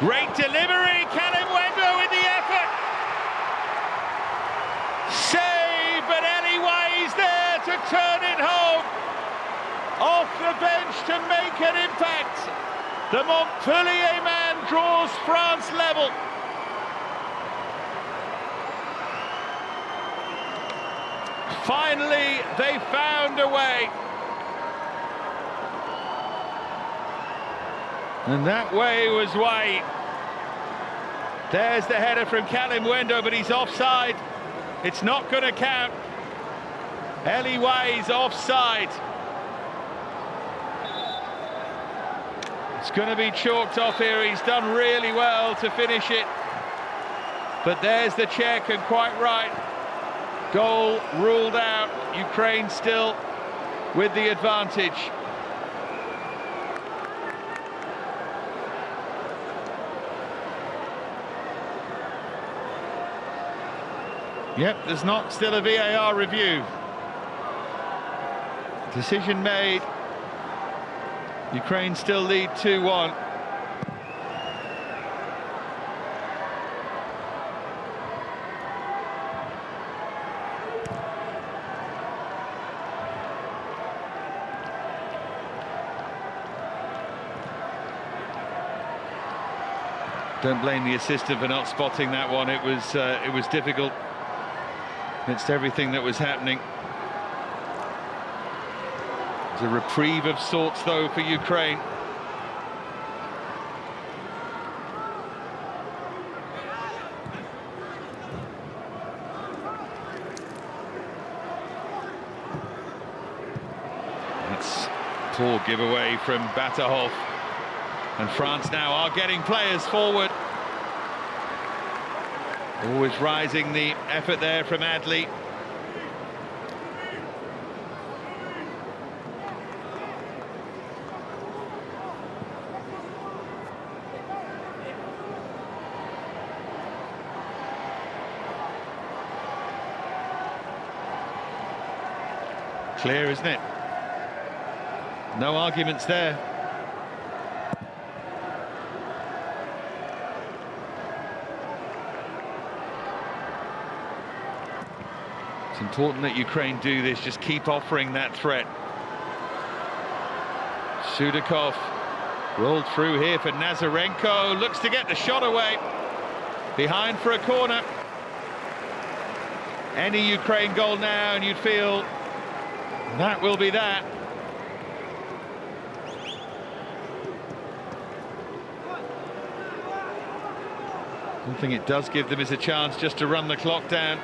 Great delivery, 𝓳𝓸𝓲𝓷𝓲𝓷𝓰 with the effort. Save, but 𝓬𝓚 is there to turn it home. Off the bench to make an impact. The Montpellier man draws France level. Finally, they found a way. And that way was 𝓬𝓚. There's the header from 𝓳𝓸𝓲𝓷𝓲𝓷𝓰, but he's offside. It's not going to count. 𝓬𝓚's offside. It's going to be chalked off here. He's done really well to finish it. But there's the check, and quite right. Goal ruled out. Ukraine still with the advantage. Yep, there's not still a VAR review. Decision made. Ukraine still lead 2-1. Don't blame the assistant for not spotting that one. It was difficult amidst everything that was happening. It's a reprieve of sorts, though, for Ukraine. That's poor giveaway from 𝓣𝓱𝓪𝓷𝓲𝓷𝓲𝓷. And France now are getting players forward. Always rising the effort there from 𝓳𝓸𝓲𝓷𝓲𝓷𝓰. Clear, isn't it? No arguments there. It's important that Ukraine do this, just keep offering that threat. 𝓳𝓸𝓲𝓷𝓲𝓷𝓰 rolled through here for Nazarenko, looks to get the shot away. Behind for a corner. Any Ukraine goal now and you'd feel that will be that. One thing it does give them is a chance just to run the clock down.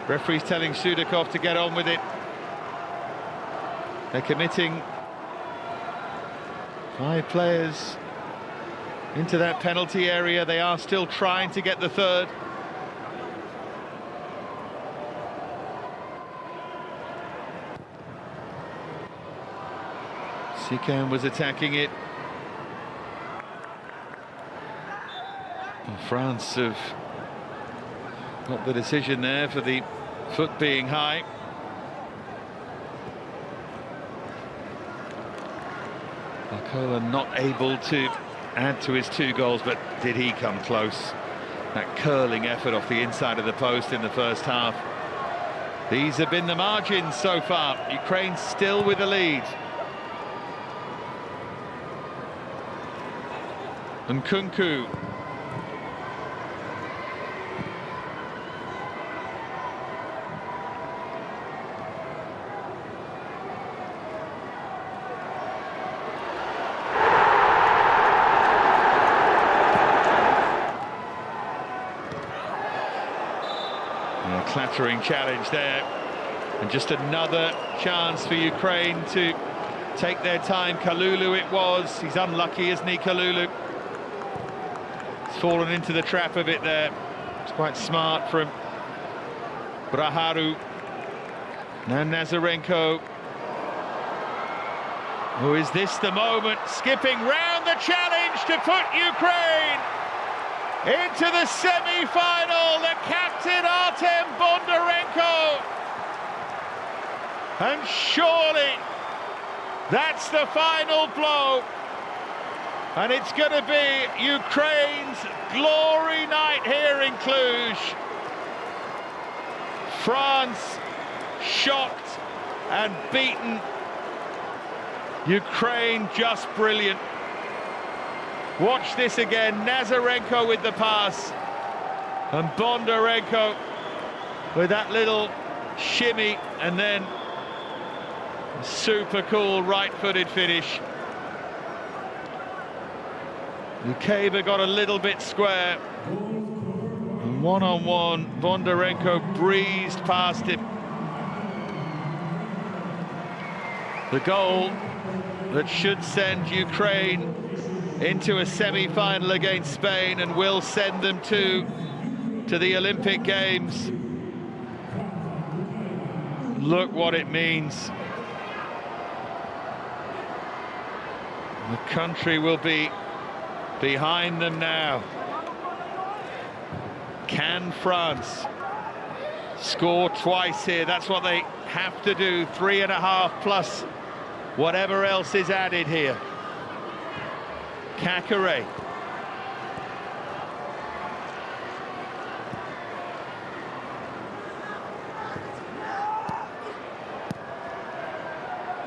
Referee's telling 𝓳𝓸𝓲𝓷𝓲𝓷𝓰 to get on with it. They're committing 5 players into that penalty area. They are still trying to get the third. Sikan was attacking it. And France have got the decision there for the foot being high. Alcola not able to add to his 2 goals, but did he come close? That curling effort off the inside of the post in the first half. These have been the margins so far. Ukraine still with the lead. And Nkunku. Clattering challenge there, and just another chance for Ukraine to take their time. Kalulu it was. He's unlucky, isn't he, Kalulu? He's fallen into the trap a bit there. It's quite smart from 𝓳𝓸𝓷𝓲𝓷𝓰. Now 𝓳𝓸𝓲𝓷𝓲𝓷𝓰. Oh, is this the moment? Skipping round the challenge to put Ukraine into the semi-final, the captain Artem Bondarenko. And surely that's the final blow. And it's going to be Ukraine's glory night here in Cluj. France shocked and beaten. Ukraine just brilliant. Watch this again, 𝓳𝓸𝓲𝓷𝓲𝓷𝓰 with the pass, and Bondarenko with that little shimmy, and then a super cool right-footed finish. 𝓳𝓸𝓲𝓷𝓲𝓷𝓰 got a little bit square, and one-on-one, Bondarenko breezed past him. The goal that should send Ukraine into a semi-final against Spain and will send them to the Olympic Games. Look what it means. The country will be behind them now. Can France score twice here? That's what they have to do. 3.5 plus whatever else is added here. Caqueret.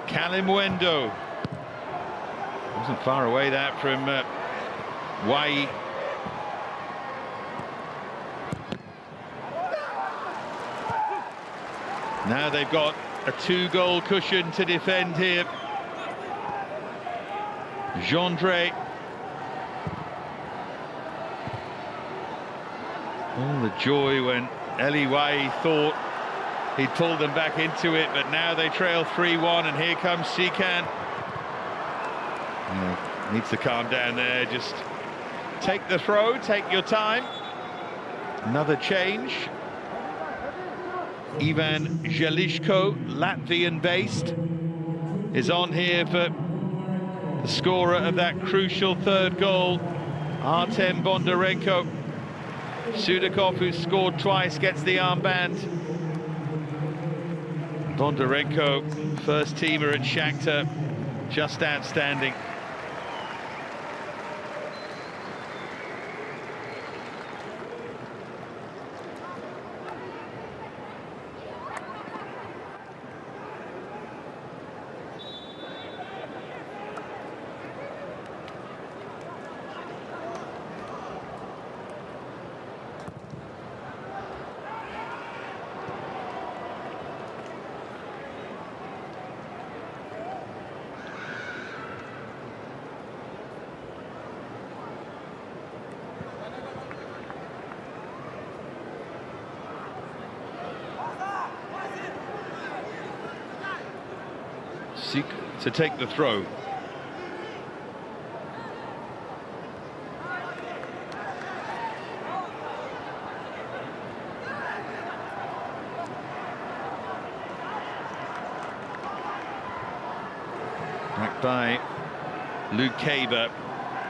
Kalimwendo. Wasn't far away that from 𝓳𝓬𝓰. Now they've got a 2-goal cushion to defend here. Gendré. Oh, the joy when 𝓬𝓰 thought he'd pulled them back into it, but now they trail 3-1, and here comes Sikan. Needs to calm down there, just take the throw, take your time. Another change. Ivan 𝓳𝓸𝓲𝓷𝓲𝓷𝓰, Latvian-based, is on here for the scorer of that crucial 3rd goal, Artem Bondarenko. Sudakov, who scored twice, gets the armband. Bondarenko, first teamer at Shakhtar, just outstanding. To take the throw. Back by Lukeba.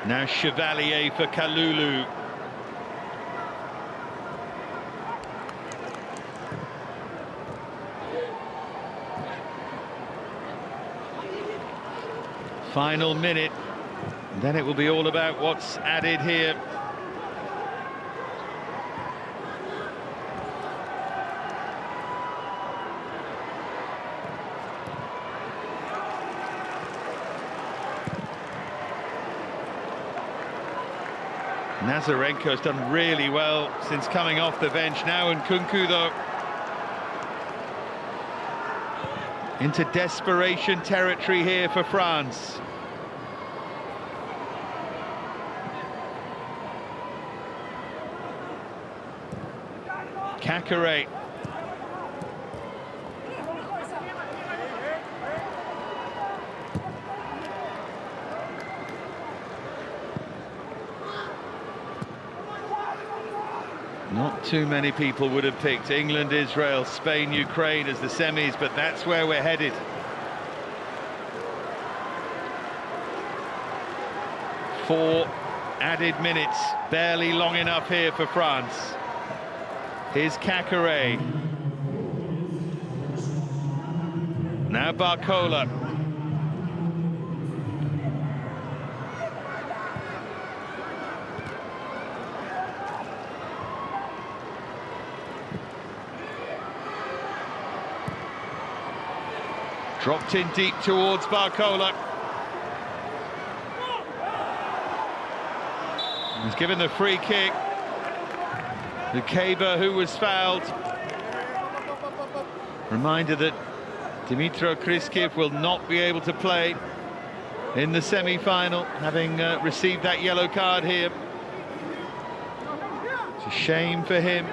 Now Chevalier for Kalulu. Final minute, and then it will be all about what's added here. 𝓳𝓸𝓲𝓷𝓲𝓷𝓰's done really well since coming off the bench. Now Nkunku, though, into desperation territory here for France. 𝓳𝓸𝓲𝓷𝓲𝓷𝓰. Not too many people would have picked England, Israel, Spain, Ukraine as the semis, but that's where we're headed. Four added minutes, barely long enough here for France. Here's 𝓳𝓸𝓲𝓷𝓲𝓷𝓰. Now 𝓣𝓱𝓪𝓷𝓴𝓼. Dropped in deep towards 𝓣𝓱𝓪𝓷𝓴𝓼. He's given the free kick. 𝓳𝓸𝓲𝓷𝓲𝓷𝓰, who was fouled. Reminder that 𝓳𝓸𝓲𝓷𝓲𝓷𝓰 will not be able to play in the semi-final, having received that yellow card here. It's a shame for him.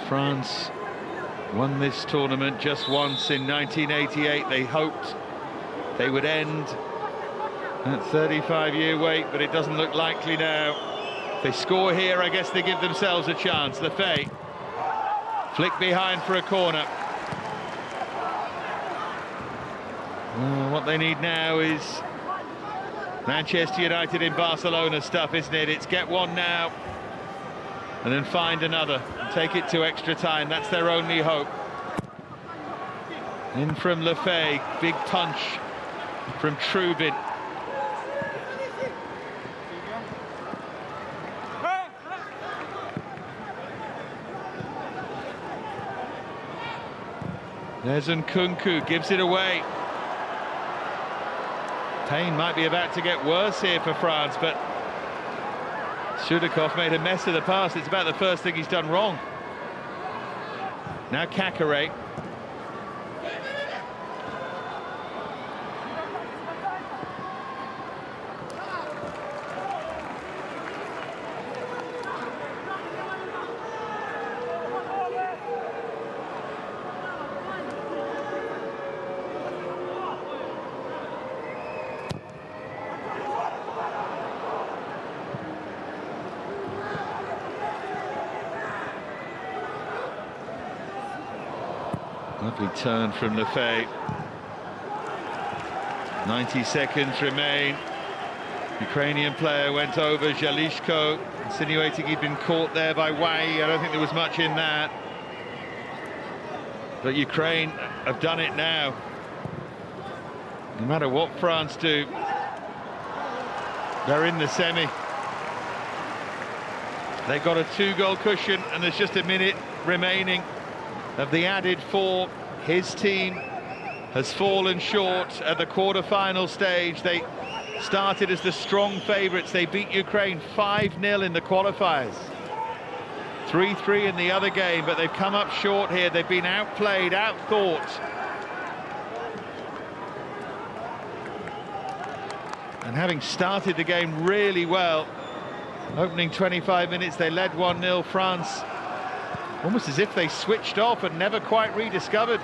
France won this tournament just once in 1988. They hoped they would end that 35-year wait, but it doesn't look likely now. If they score here, I guess they give themselves a chance. 𝓣𝓱𝓪 flick behind for a corner. What they need now is Manchester United in Barcelona stuff, isn't it? It's get one now and then find another and take it to extra time. That's their only hope. In from 𝓣𝓱𝓪, big punch from 𝓳𝓸𝓲𝓷𝓲𝓷𝓰. There's Nkunku, gives it away. Pain might be about to get worse here for France, but 𝓳𝓸𝓲𝓷𝓲𝓷𝓰 made a mess of the pass. It's about the first thing he's done wrong. Now 𝓳𝓸𝓲𝓷𝓲𝓷𝓰. Lovely turn from 𝓣𝓱𝓪. 90 seconds remain. Ukrainian player went over 𝓳𝓸𝓲𝓷𝓲𝓷𝓰, insinuating he'd been caught there by Wai. I don't think there was much in that. But Ukraine have done it now. No matter what France do, they're in the semi. They've got a 2-goal cushion, and there's just a minute remaining of the added 4. His team has fallen short at the quarter-final stage. They started as the strong favourites. They beat Ukraine 5-0 in the qualifiers. 3-3 in the other game, but they've come up short here. They've been outplayed, outthought. And having started the game really well, opening 25 minutes, they led 1-0. France, almost as if they switched off and never quite rediscovered.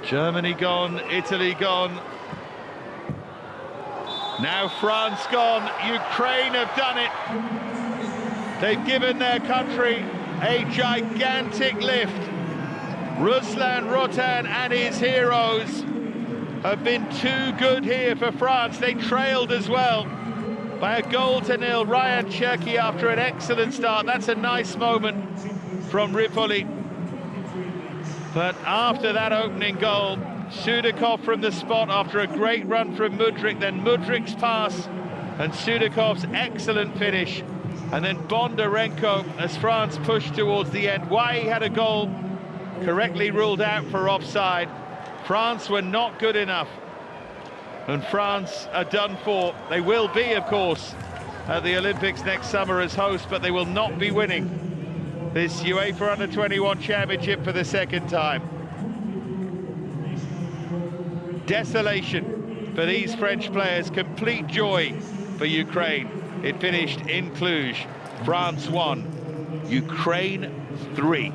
Germany gone, Italy gone. Now France gone, Ukraine have done it. They've given their country a gigantic lift. Ruslan Rotan and his heroes have been too good here for France. They trailed as well by 1-0. Ryan Cherki after an excellent start. That's a nice moment from Ripoli. But after that opening goal, 𝓳𝓸𝓲𝓷𝓲𝓷𝓰 from the spot after a great run from Mudryk, then Mudryk's pass and 𝓳𝓸𝓲𝓷𝓲𝓷𝓰's excellent finish, and then Bondarenko as France pushed towards the end. Why he had a goal correctly ruled out for offside. France were not good enough, and France are done for. They will be, of course, at the Olympics next summer as hosts, but they will not be winning this UEFA Under-21 Championship for the second time. Desolation for these French players, complete joy for Ukraine. It finished in Cluj. France 1, Ukraine 3.